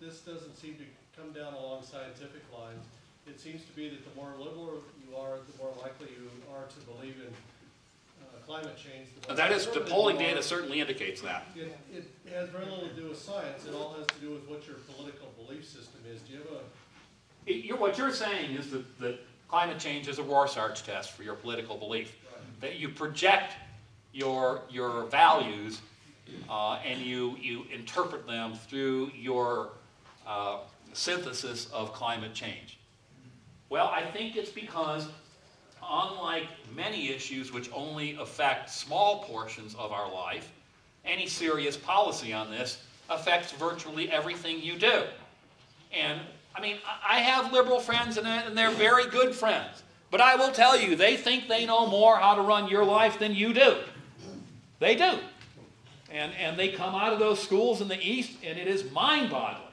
this doesn't seem to come down along scientific lines. It seems to be that the more liberal you are, the more likely you are to believe in climate change. That is, the polling data certainly indicates that. It has very little to do with science. It all has to do with what your political belief system is. Do you have a... What you're saying is that climate change is a Rorschach test for your political belief. Right. That you project your values and you interpret them through your synthesis of climate change. Well, I think it's because, unlike many issues which only affect small portions of our life, any serious policy on this affects virtually everything you do. And, I mean, I have liberal friends, and they're very good friends. But I will tell you, they think they know more how to run your life than you do. They do. And they come out of those schools in the East, and it is mind-boggling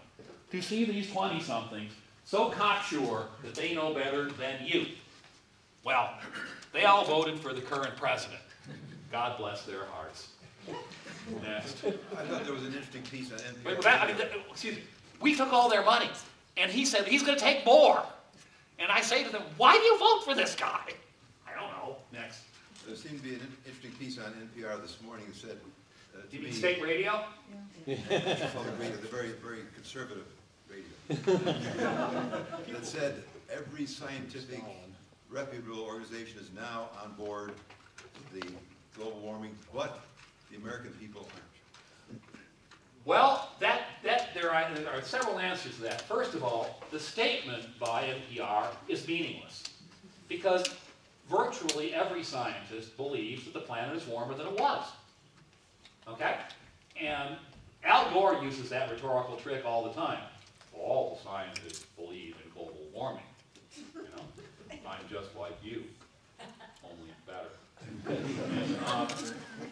to see these 20-somethings so cocksure that they know better than you. Well, they all voted for the current president. God bless their hearts. Next. I thought there was an interesting piece on NPR. Wait, excuse me. We took all their money, and he said he's going to take more. And I say to them, why do you vote for this guy? I don't know. Next. There seemed to be an interesting piece on NPR this morning that said, Do you mean state radio? public radio, the very, very conservative radio, that said every scientific reputable organization is now on board with the global warming, but the American people aren't. Well, there are several answers to that. First of all, the statement by NPR is meaningless because virtually every scientist believes that the planet is warmer than it was. Okay? And Al Gore uses that rhetorical trick all the time. All scientists believe in global warming. You know, I'm just like you, only better.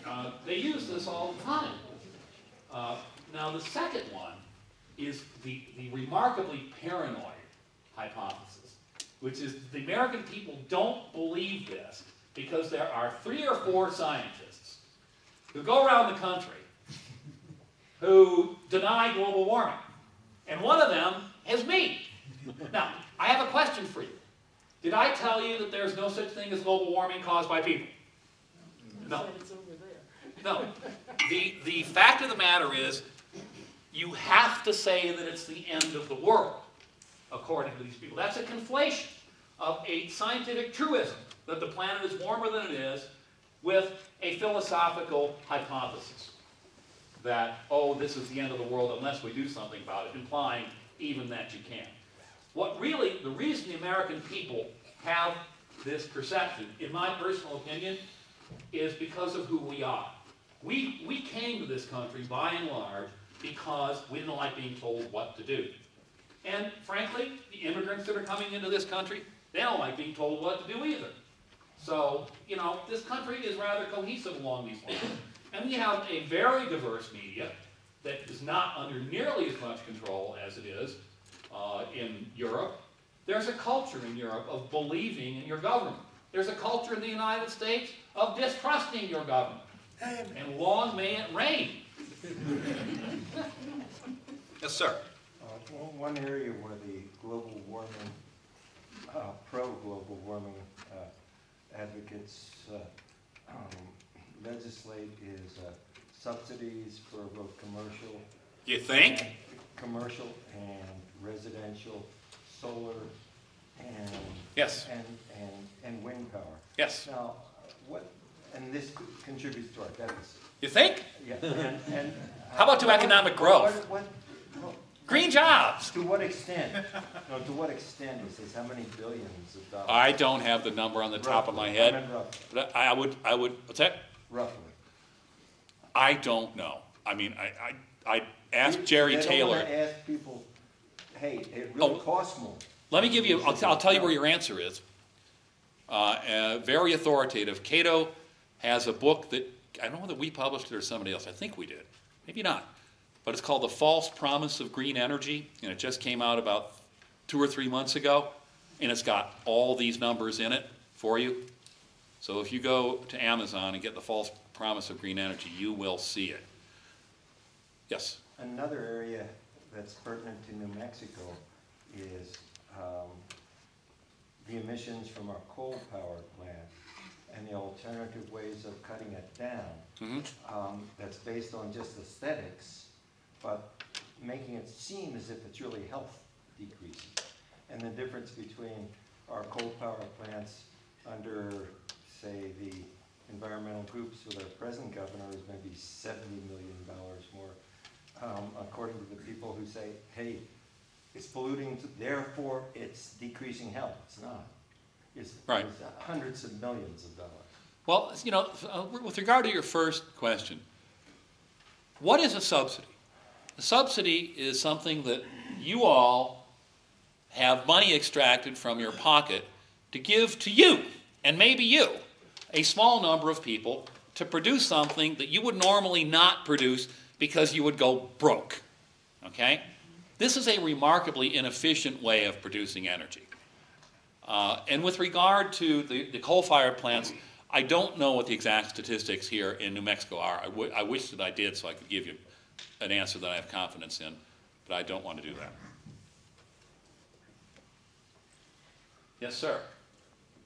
And, they use this all the time. Now, the second one is the remarkably paranoid hypothesis, which is the American people don't believe this because there are 3 or 4 scientists who go around the country who deny global warming. And one of them is me. Now, I have a question for you. Did I tell you that there's no such thing as global warming caused by people? No. No. The fact of the matter is, you have to say that it's the end of the world, according to these people. That's a conflation of a scientific truism, that the planet is warmer than it is, with a philosophical hypothesis that, oh, this is the end of the world unless we do something about it, implying even that you can't. What really, the reason the American people have this perception, in my personal opinion, is because of who we are. We came to this country, by and large, because we didn't like being told what to do. And frankly, the immigrants that are coming into this country, they don't like being told what to do either. So, you know, this country is rather cohesive along these lines. And we have a very diverse media that is not under nearly as much control as it is in Europe. There's a culture in Europe of believing in your government. There's a culture in the United States of distrusting your government. And long may it reign. Yes, sir. One area where the global warming, pro-global warming advocates legislate is subsidies for both commercial. You think? Commercial and residential solar and Yes. and wind power. Yes. Now, and this contributes to our deficit. You think? Yeah. And How about to economic growth? Green jobs. To what extent? No, to what extent is this? How many billions of dollars? I don't have the number on the top of my head. I meant roughly. But I would, what's that? Roughly. I don't know. I mean, I asked Jerry They don't Taylor. want to ask people, hey, it really costs more. Let me give you, I'll tell you where your answer is. Very authoritative. Cato has a book that, I don't know whether we published it or somebody else. I think we did. Maybe not. But it's called The False Promise of Green Energy, and it just came out about 2 or 3 months ago, and it's got all these numbers in it for you. So if you go to Amazon and get The False Promise of Green Energy, you will see it. Yes? Another area that's pertinent to New Mexico is the emissions from our coal power plant and the alternative ways of cutting it down. That's based on just aesthetics, but making it seem as if it's really health decreasing. And the difference between our coal power plants under, say, the environmental groups with our present governor is maybe $70 million more, according to the people who say, hey, it's polluting, therefore it's decreasing health. It's not. It's hundreds of millions of dollars. Well, you know, with regard to your first question, what is a subsidy? A subsidy is something that you all have money extracted from your pocket to give to you, and maybe you, a small number of people to produce something that you would normally not produce because you would go broke. Okay? This is a remarkably inefficient way of producing energy. And with regard to the coal-fired plants, I don't know what the exact statistics here in New Mexico are. I wish that I did so I could give you an answer that I have confidence in, but I don't want to do that. Yes, sir.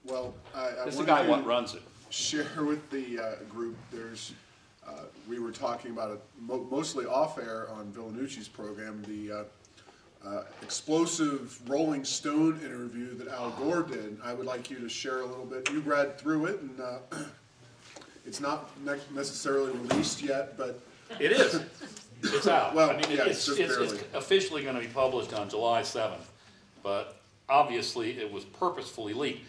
Well, I This is the wanted guy to what runs it. share with the group, we were talking about it mostly off-air on Villanucci's program, the explosive Rolling Stone interview that Al Gore did. I would like you to share a little bit. You read through it, and it's not necessarily released yet, but It is. It's out. Well, I mean, yeah, it's just barely. officially going to be published on July 7th, but obviously it was purposefully leaked.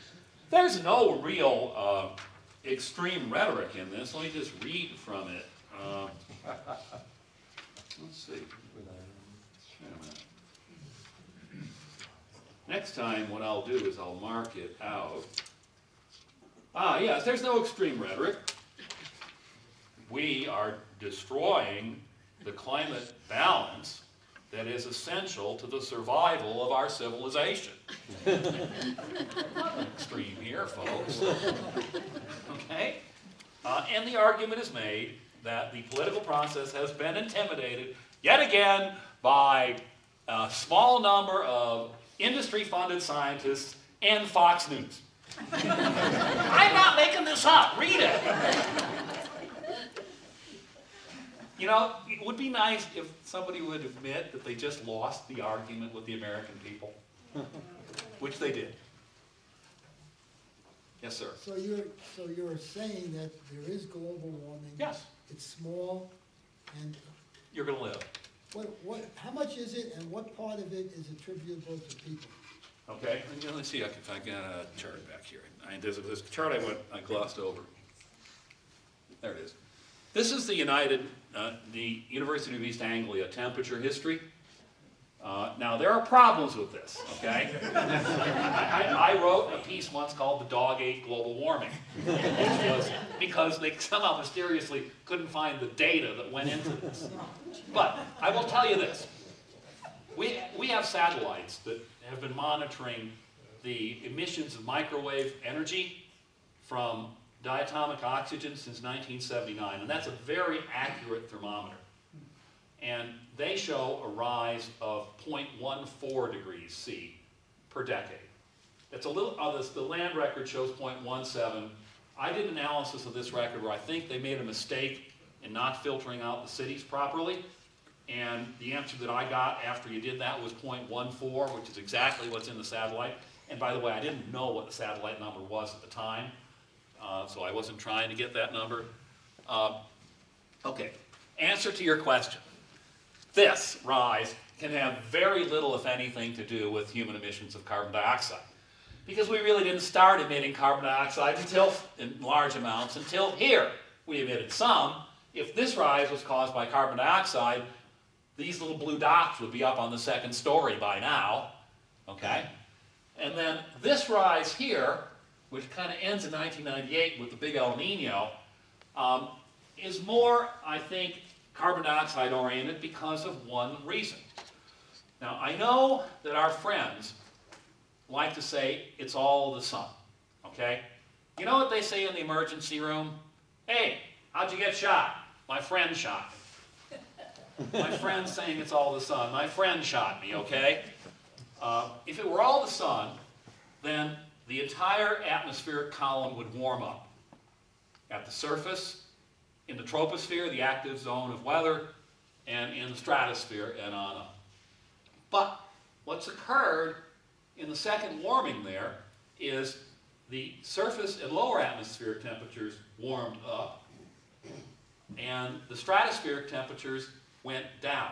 There's no real extreme rhetoric in this. Let me just read from it. Let's see. Wait a minute. Next time what I'll do is I'll mark it out. Yes, there's no extreme rhetoric. We are destroying the climate balance that is essential to the survival of our civilization. Nothing extreme here, folks. Okay? And the argument is made that the political process has been intimidated yet again by a small number of industry-funded scientists and Fox News. I'm not making this up. Read it. You know, it would be nice if somebody would admit that they just lost the argument with the American people, which they did. Yes, sir. So you're saying that there is global warming? Yes. It's small, and You're going to live. how much is it, and what part of it is attributable to people? Okay, let's see if I got a chart back here. There's a chart I glossed over. There it is. This is the University of East Anglia temperature history. Now, there are problems with this, okay? I wrote a piece once called The Dog Ate Global Warming, which was because they somehow mysteriously couldn't find the data that went into this. But I will tell you this. We have satellites that have been monitoring the emissions of microwave energy from diatomic oxygen since 1979, and that's a very accurate thermometer. And they show a rise of 0.14 degrees C per decade. It's a little, the land record shows 0.17. I did an analysis of this record where I think they made a mistake in not filtering out the cities properly. And the answer that I got after you did that was 0.14, which is exactly what's in the satellite. And by the way, I didn't know what the satellite number was at the time, so I wasn't trying to get that number. Okay, answer to your question. This rise can have very little, if anything, to do with human emissions of carbon dioxide. Because we really didn't start emitting carbon dioxide in large amounts until here. We emitted some. If this rise was caused by carbon dioxide, these little blue dots would be up on the second story by now, okay? And then this rise here, which kind of ends in 1998 with the big El Nino, is more, I think, carbon dioxide oriented because of one reason. Now, I know that our friends like to say it's all the sun, okay? You know what they say in the emergency room? Hey, how'd you get shot? My friend shot me. My friend's saying it's all the sun. My friend shot me, okay? If it were all the sun, then the entire atmospheric column would warm up. At the surface, in the troposphere, the active zone of weather, and in the stratosphere, and on up. But what's occurred in the second warming there is the surface and lower atmospheric temperatures warmed up, and the stratospheric temperatures went down.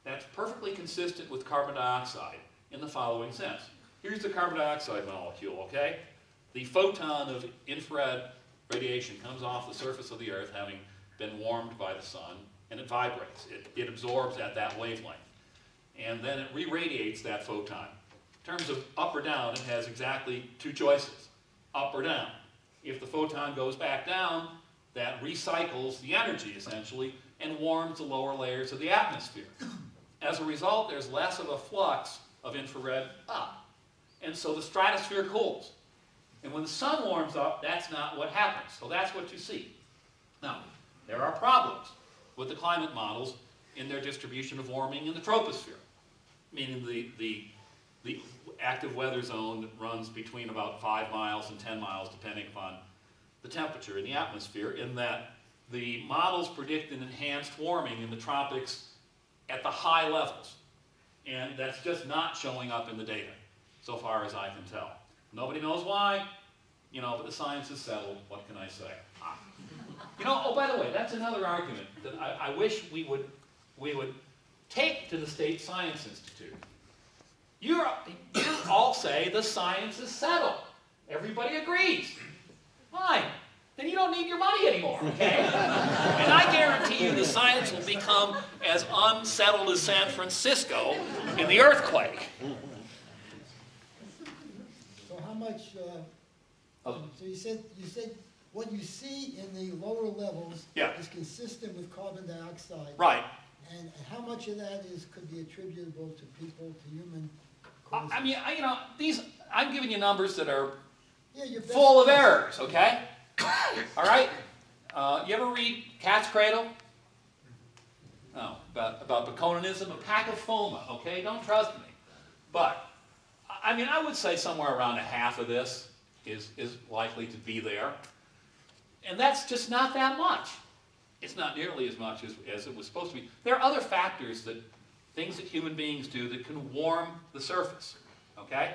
That's perfectly consistent with carbon dioxide in the following sense. Here's the carbon dioxide molecule, okay? The photon of infrared radiation comes off the surface of the Earth having been warmed by the sun, and it vibrates. It absorbs at that wavelength. And then it re-radiates that photon. In terms of up or down, it has exactly two choices, up or down. If the photon goes back down, that recycles the energy, essentially, and warms the lower layers of the atmosphere. As a result, there's less of a flux of infrared up. And so the stratosphere cools. And when the sun warms up, that's not what happens. So that's what you see. Now, there are problems with the climate models in their distribution of warming in the troposphere, meaning the active weather zone runs between about 5 miles and 10 miles, depending upon the temperature in the atmosphere, in that the models predict an enhanced warming in the tropics at the high levels. And that's just not showing up in the data, so far as I can tell. Nobody knows why, but the science is settled. What can I say? Oh, by the way, that's another argument that I wish we would take to the State Science Institute. You all say the science is settled. Everybody agrees. Fine. Then you don't need your money anymore, okay? And I guarantee you the science will become as unsettled as San Francisco in the earthquake. So how much, so you said what you see in the lower levels is consistent with carbon dioxide. Right. And how much of that could be attributable to people, to human causes? I mean, I'm giving you numbers that are your best full of guess. errors, okay? All right? You ever read Cat's Cradle? No, about Baconanism, a pack of FOMA, okay? Don't trust me. But, I would say somewhere around a half of this is likely to be there. And that's just not that much. It's not nearly as much as it was supposed to be. There are other factors, things that human beings do that can warm the surface, okay?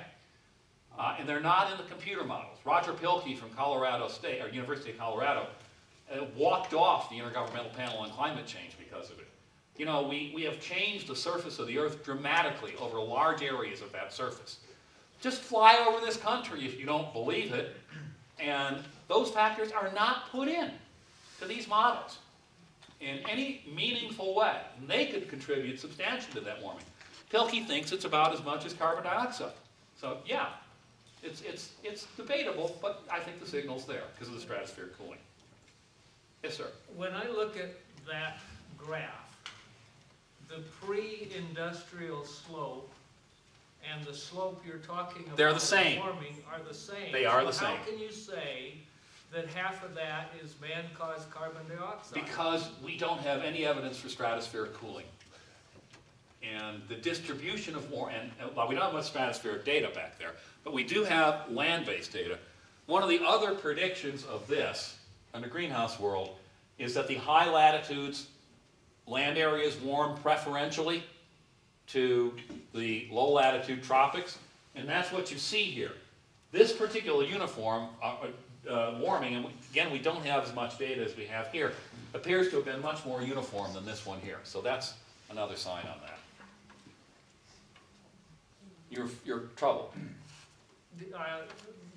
And they're not in the computer models. Roger Pilkey from Colorado State, or University of Colorado, walked off the Intergovernmental Panel on Climate Change because of it. We have changed the surface of the Earth dramatically over large areas of that surface. Just fly over this country if you don't believe it, and those factors are not put in to these models in any meaningful way. And they could contribute substantially to that warming. Pilkey thinks it's about as much as carbon dioxide. So, yeah. It's debatable, but I think the signal's there because of the stratosphere cooling. Yes, sir? When I look at that graph, the pre-industrial slope and the slope you're talking about, they're the same. Warming, are the same. They are the same. How can you say that half of that is man-caused carbon dioxide? Because we don't have any evidence for stratospheric cooling. And the distribution of well, we don't have much stratospheric data back there, but we do have land-based data. One of the other predictions of this, in the greenhouse world, is that the high latitudes, land areas warm preferentially to the low latitude tropics, and that's what you see here. This particular uniform warming, and again, we don't have as much data as we have here, appears to have been much more uniform than this one here. So that's another sign on that. Your trouble.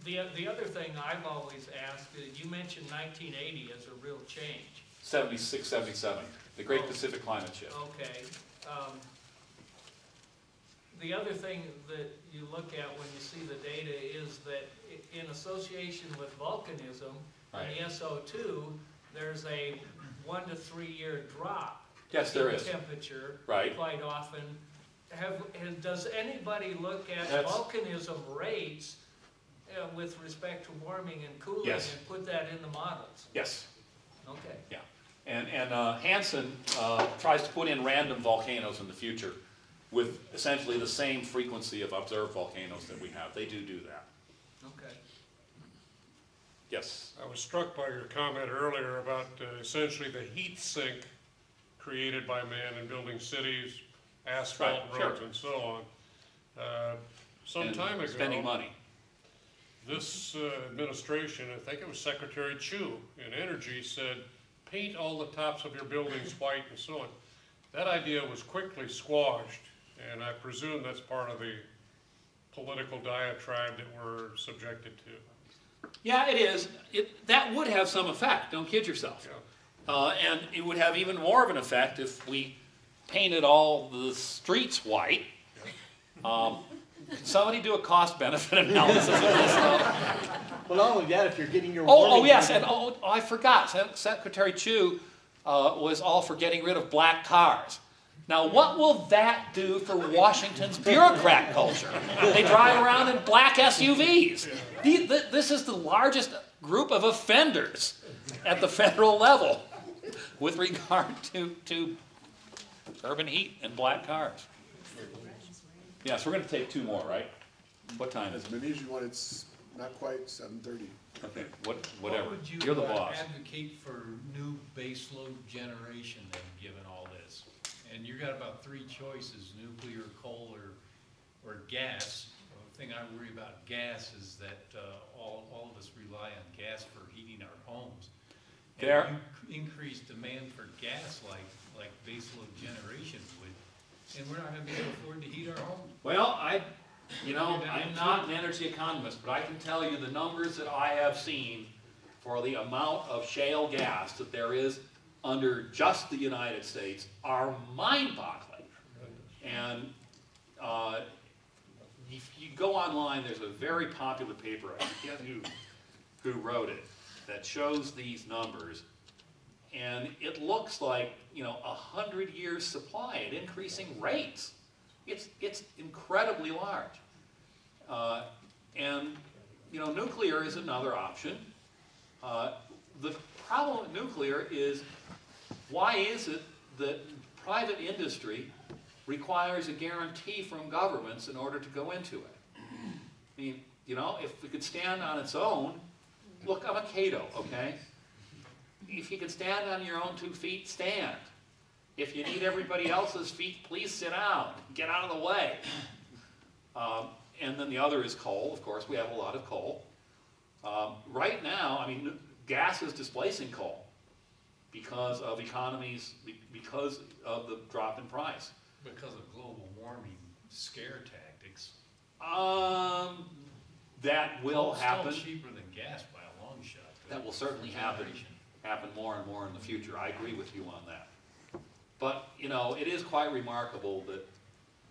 The other thing I've always asked, you mentioned 1980 as a real change. 76, 77, the Great Pacific Climate Shift. Okay. The other thing that you look at when you see the data is that in association with volcanism, Right. in the SO2, there's a 1 to 3 year drop Yes, there in is. temperature Right. quite often. Does anybody look at That's- volcanism rates with respect to warming and cooling Yes. and put that in the models? Yes. Okay. Yeah. And Hansen tries to put in random volcanoes in the future with essentially the same frequency of observed volcanoes that we have. They do that. Okay. Yes. I was struck by your comment earlier about essentially the heat sink created by man in building cities, asphalt Right, roads, sure. and so on. Some And time ago, spending money. this administration, I think it was Secretary Chu in Energy, said, paint all the tops of your buildings white and so on. That idea was quickly squashed, and I presume that's part of the political diatribe that we're subjected to. Yeah, it is. That would have some effect. Don't kid yourself. Yeah. And it would have even more of an effect if we painted all the streets white. Can somebody do a cost-benefit analysis of this? Well, not only that, if you're getting your Oh, warming yes, from- and I forgot. Secretary Chu was all for getting rid of black cars. Now, what will that do for Washington's bureaucrat culture? They drive around in black SUVs. This is the largest group of offenders at the federal level with regard to urban heat and black cars. Yes, we're going to take two more, right? What time is As it? many as you want, it's not quite 7:30. Okay, whatever. What would you You're the boss. advocate for new baseload generation then, given all this? And you got about three choices, nuclear, coal, or gas. The thing I worry about gas is that all of us rely on gas for heating our homes. And There- you increase demand for gas like baseload generation would, and we're not gonna be able to afford to heat our homes. Well, I'm not an energy economist, but I can tell you the numbers that I have seen for the amount of shale gas that there is under just the United States are mind-boggling. And if you go online, there's a very popular paper, I forget who wrote it, that shows these numbers. And it looks like, 100 years supply at increasing rates. It's incredibly large. And, nuclear is another option. The problem with nuclear is, why is it that private industry requires a guarantee from governments in order to go into it? I mean, if it could stand on its own, look, I'm a Cato, okay? If you can stand on your own 2 feet, stand. If you need everybody else's feet, please sit down. Get out of the way. And then the other is coal. Of course, we have a lot of coal. Right now, gas is displacing coal because of economies, because of the drop in price. Because of global warming scare tactics. That will Coal's happen. Still cheaper than gas by a long shot. That will certainly happen more and more in the future. I agree with you on that. But, it is quite remarkable that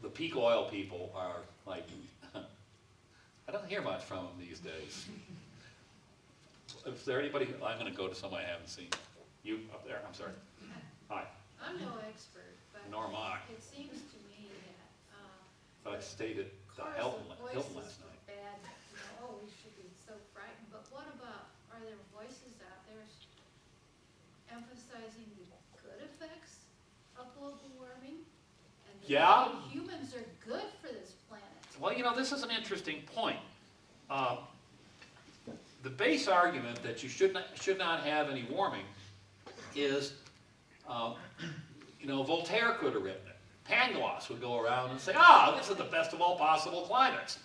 the peak oil people are like, I don't hear much from them these days. Is there anybody, I'm going to go to somebody I haven't seen. You up there, I'm sorry. Hi. I'm no expert, but Nor am I. it seems to me that, I stayed at the Hilton last night. bad, we should be so frightened, but what about, are there voices out there emphasizing the good effects of global warming? And that Yeah. humans are good for this planet. Well, this is an interesting point. The base argument that you should not have any warming is, Voltaire could have written it. Pangloss would go around and say, this is the best of all possible climates.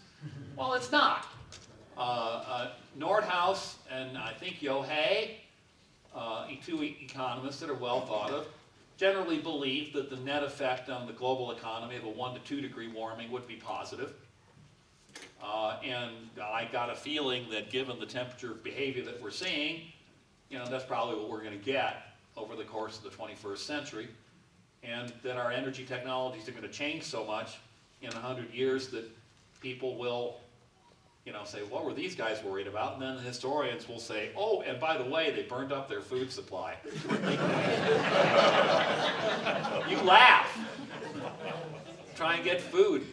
Well, it's not. Nordhaus and I think Yohei, two economists that are well thought of, generally believe that the net effect on the global economy of a 1 to 2 degree warming would be positive. And I got a feeling that given the temperature behavior that we're seeing, that's probably what we're going to get over the course of the 21st century. And that our energy technologies are going to change so much in 100 years that people will, say, what were these guys worried about? And then the historians will say, oh, and by the way, they burned up their food supply. You laugh. Try and get food.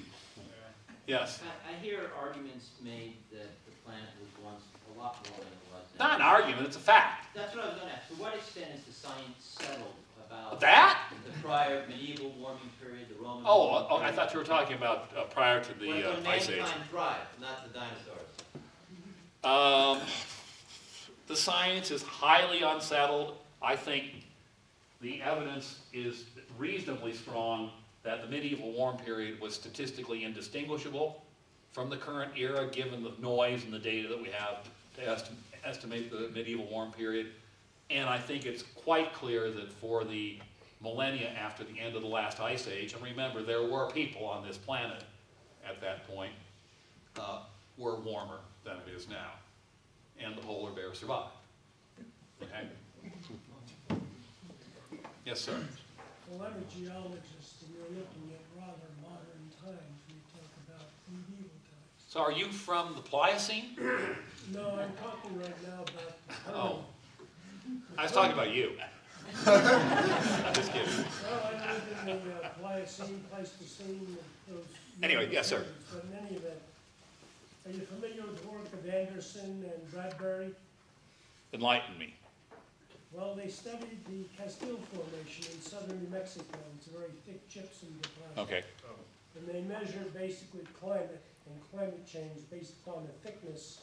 Yes? I hear arguments made that the planet was once a lot more than it was now. Not an argument, it's a fact. That's what I was going to ask. To what extent is the science settled about That? the prior medieval warming period, the Roman Oh, warming I period? thought you were talking about prior to the when Ice Age. mankind thrived, not the dinosaurs. The science is highly unsettled. I think the evidence is reasonably strong that the medieval warm period was statistically indistinguishable from the current era, given the noise and the data that we have to estimate the medieval warm period. And I think it's quite clear that for the millennia after the end of the last ice age, and remember, there were people on this planet at that point, were warmer than it is now. And the polar bear survived. Okay? Yes, sir. Well, I'm a geologist, and we're looking at rather modern times. We talk about medieval So are you from the Pliocene? No, I'm talking right now about. Oh. I was talking about you. I'm just kidding. Well, I live in the Pliocene, Pleistocene, those. Anyway, yes, sir. But in any event, are you familiar with the work of Anderson and Bradbury? Enlighten me. Well, they studied the Castile Formation in southern New Mexico. It's a very thick gypsum deposit. Okay. And they measured basically climate and climate change based upon the thickness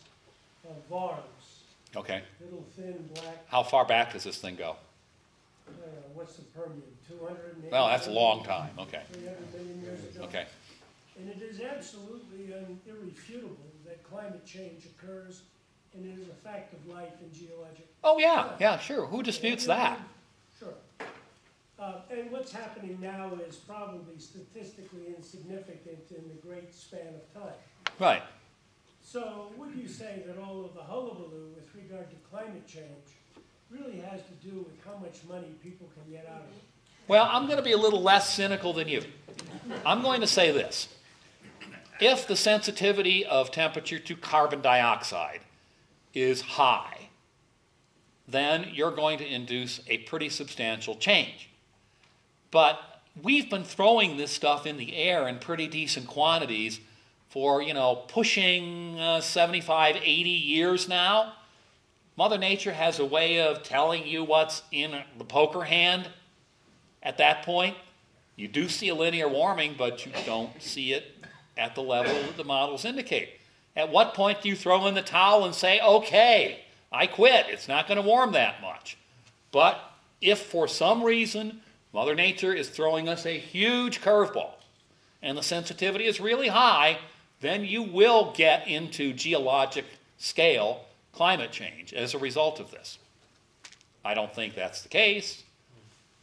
of varves. Okay. Little thin black. How far back does this thing go? What's the Permian? 280. Well, that's a long time. Okay. 300 million years ago. Okay. And it is absolutely irrefutable that climate change occurs, and it is a fact of life and geologic. Oh yeah, yeah, sure. Who disputes that? Sure. And what's happening now is probably statistically insignificant in the great span of time. Right. So would you say that all of the hullabaloo with regard to climate change really has to do with how much money people can get out of it? Well, I'm going to be a little less cynical than you. I'm going to say this. If the sensitivity of temperature to carbon dioxide is high, then you're going to induce a pretty substantial change. But we've been throwing this stuff in the air in pretty decent quantities for, pushing 75, 80 years now. Mother Nature has a way of telling you what's in the poker hand at that point. You do see a linear warming, but you don't see it at the level that the models indicate. At what point do you throw in the towel and say, okay, I quit, it's not going to warm that much? But if for some reason Mother Nature is throwing us a huge curveball and the sensitivity is really high, then you will get into geologic scale climate change as a result of this. I don't think that's the case.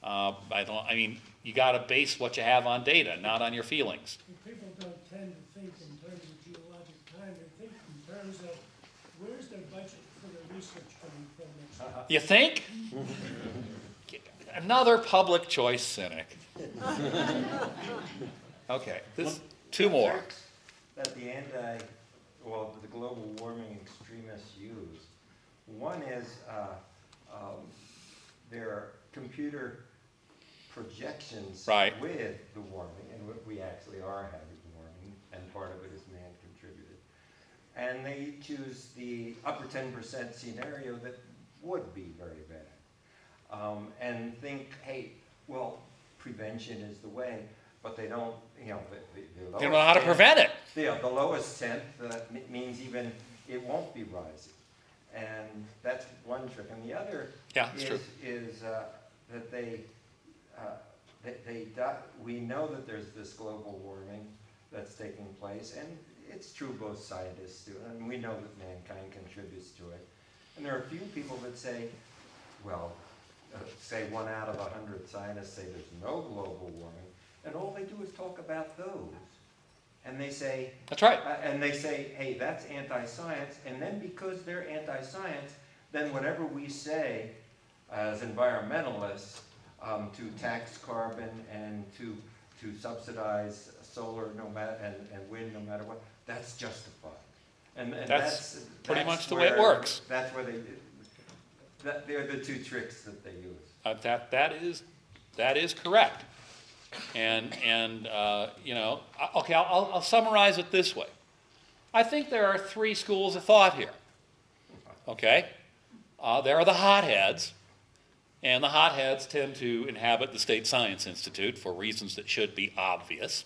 You got to base what you have on data, not on your feelings. People don't tend to think in terms of geologic time. They think in terms of where's their budget for their research coming from next year. You think? Another public choice cynic. Okay, two more. That the global warming extremists use. One is their computer projections right. with the warming, and we actually are having warming, and part of it is man contributed. And they choose the upper 10% scenario that would be very bad, and think, hey, well, prevention is the way, but they don't, the they don't know how to prevent it. The lowest tenth means even it won't be rising, and that's one trick. And the other is that we know that there's this global warming that's taking place, and it's true both scientists do, and we know that mankind contributes to it. And there are a few people that say, well, say 1 out of 100 scientists say there's no global warming, and all they do is talk about those. And they say, that's right. And they say, hey, that's anti-science, and then because they're anti-science, then whatever we say as environmentalists, to tax carbon and to subsidize solar and wind no matter what, that's justified. And that's pretty much the way it works. That's where they're the two tricks that they use. That is correct. And okay, I'll summarize it this way. I think there are 3 schools of thought here. Okay? There are the hotheads. And the hotheads tend to inhabit the State Science Institute for reasons that should be obvious.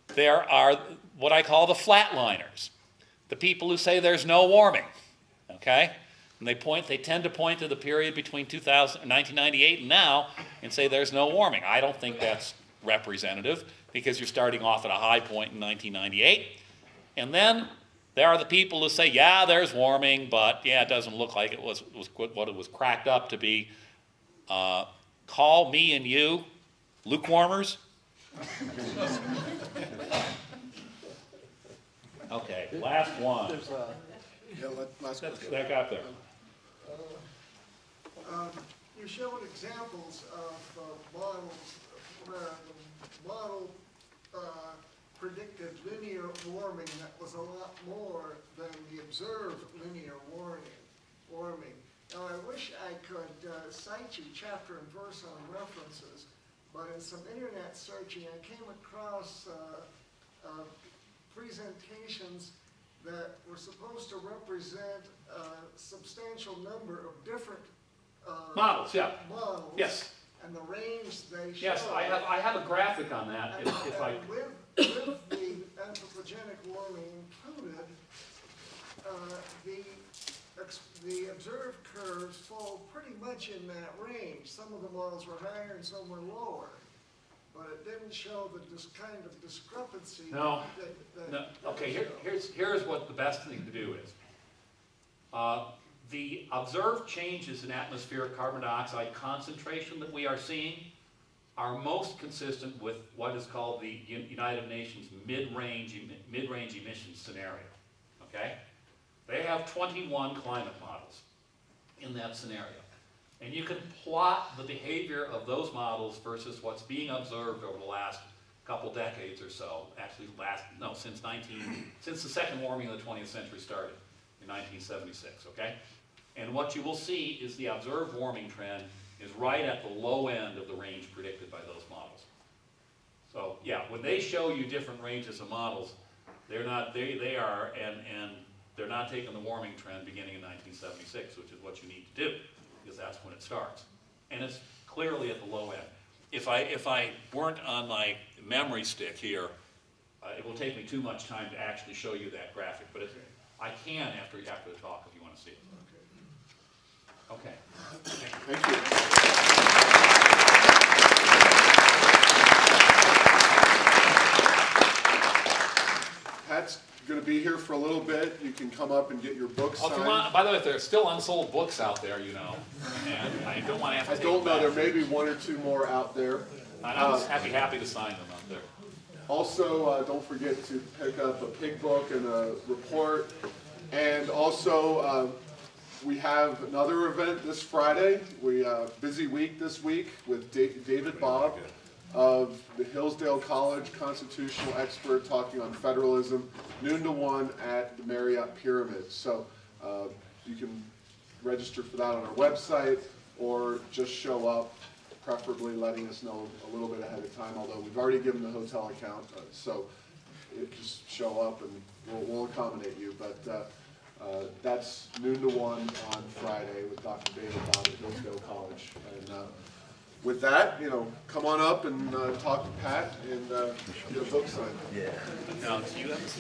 There are what I call the flatliners, the people who say there's no warming, okay? And they tend to point to the period between 1998 and now and say there's no warming. I don't think that's representative because you're starting off at a high point in 1998. And then there are the people who say, yeah, there's warming, but yeah, it doesn't look like it was what it was cracked up to be. Call me and you lukewarmers. Okay, last one. Last question. That got there. You're showing examples of models where the model predicted linear warming that was a lot more than the observed linear warming. Now, I wish I could cite you chapter and verse on references, but in some internet searching, I came across presentations that were supposed to represent a substantial number of different models, yeah. Models. Yes. And the range they show. Yes, I have a graphic on that. If I with the anthropogenic warming included, the observed curves fall pretty much in that range. Some of the models were higher and some were lower, but it didn't show the kind of discrepancy. No. Okay. Here's what the best thing to do is. The observed changes in atmospheric carbon dioxide concentration that we are seeing are most consistent with what is called the United Nations mid-range emissions scenario. Okay? They have 21 climate models in that scenario. And you can plot the behavior of those models versus what's being observed over the last couple decades or so. Actually, since the second warming of the 20th century started in 1976, okay? And what you will see is the observed warming trend is right at the low end of the range predicted by those models. So yeah, when they show you different ranges of models, they're not taking the warming trend beginning in 1976, which is what you need to do, because that's when it starts. And it's clearly at the low end. If I weren't on my memory stick here, it will take me too much time to actually show you that graphic, but I can after the talk if you want to see it. Okay. Thank you. Pat's going to be here for a little bit. You can come up and get your books signed. By the way, there's still unsold books out there, you know, and I don't want to have to I don't know. There may be one or two more out there. I'm happy to sign them out there. Also, don't forget to pick up a pig book and a report. And also, we have another event this Friday. We busy week this week with David Bobb of the Hillsdale College constitutional expert talking on federalism, noon to 1 at the Marriott Pyramid. So you can register for that on our website or just show up, preferably letting us know a little bit ahead of time, although we've already given the hotel account, so just show up and we'll accommodate you. But that's noon to 1 on Friday with Dr. David Bobb at Hillsdale College. And with that, come on up and talk to Pat and get a book signed. Yeah. Now, do you have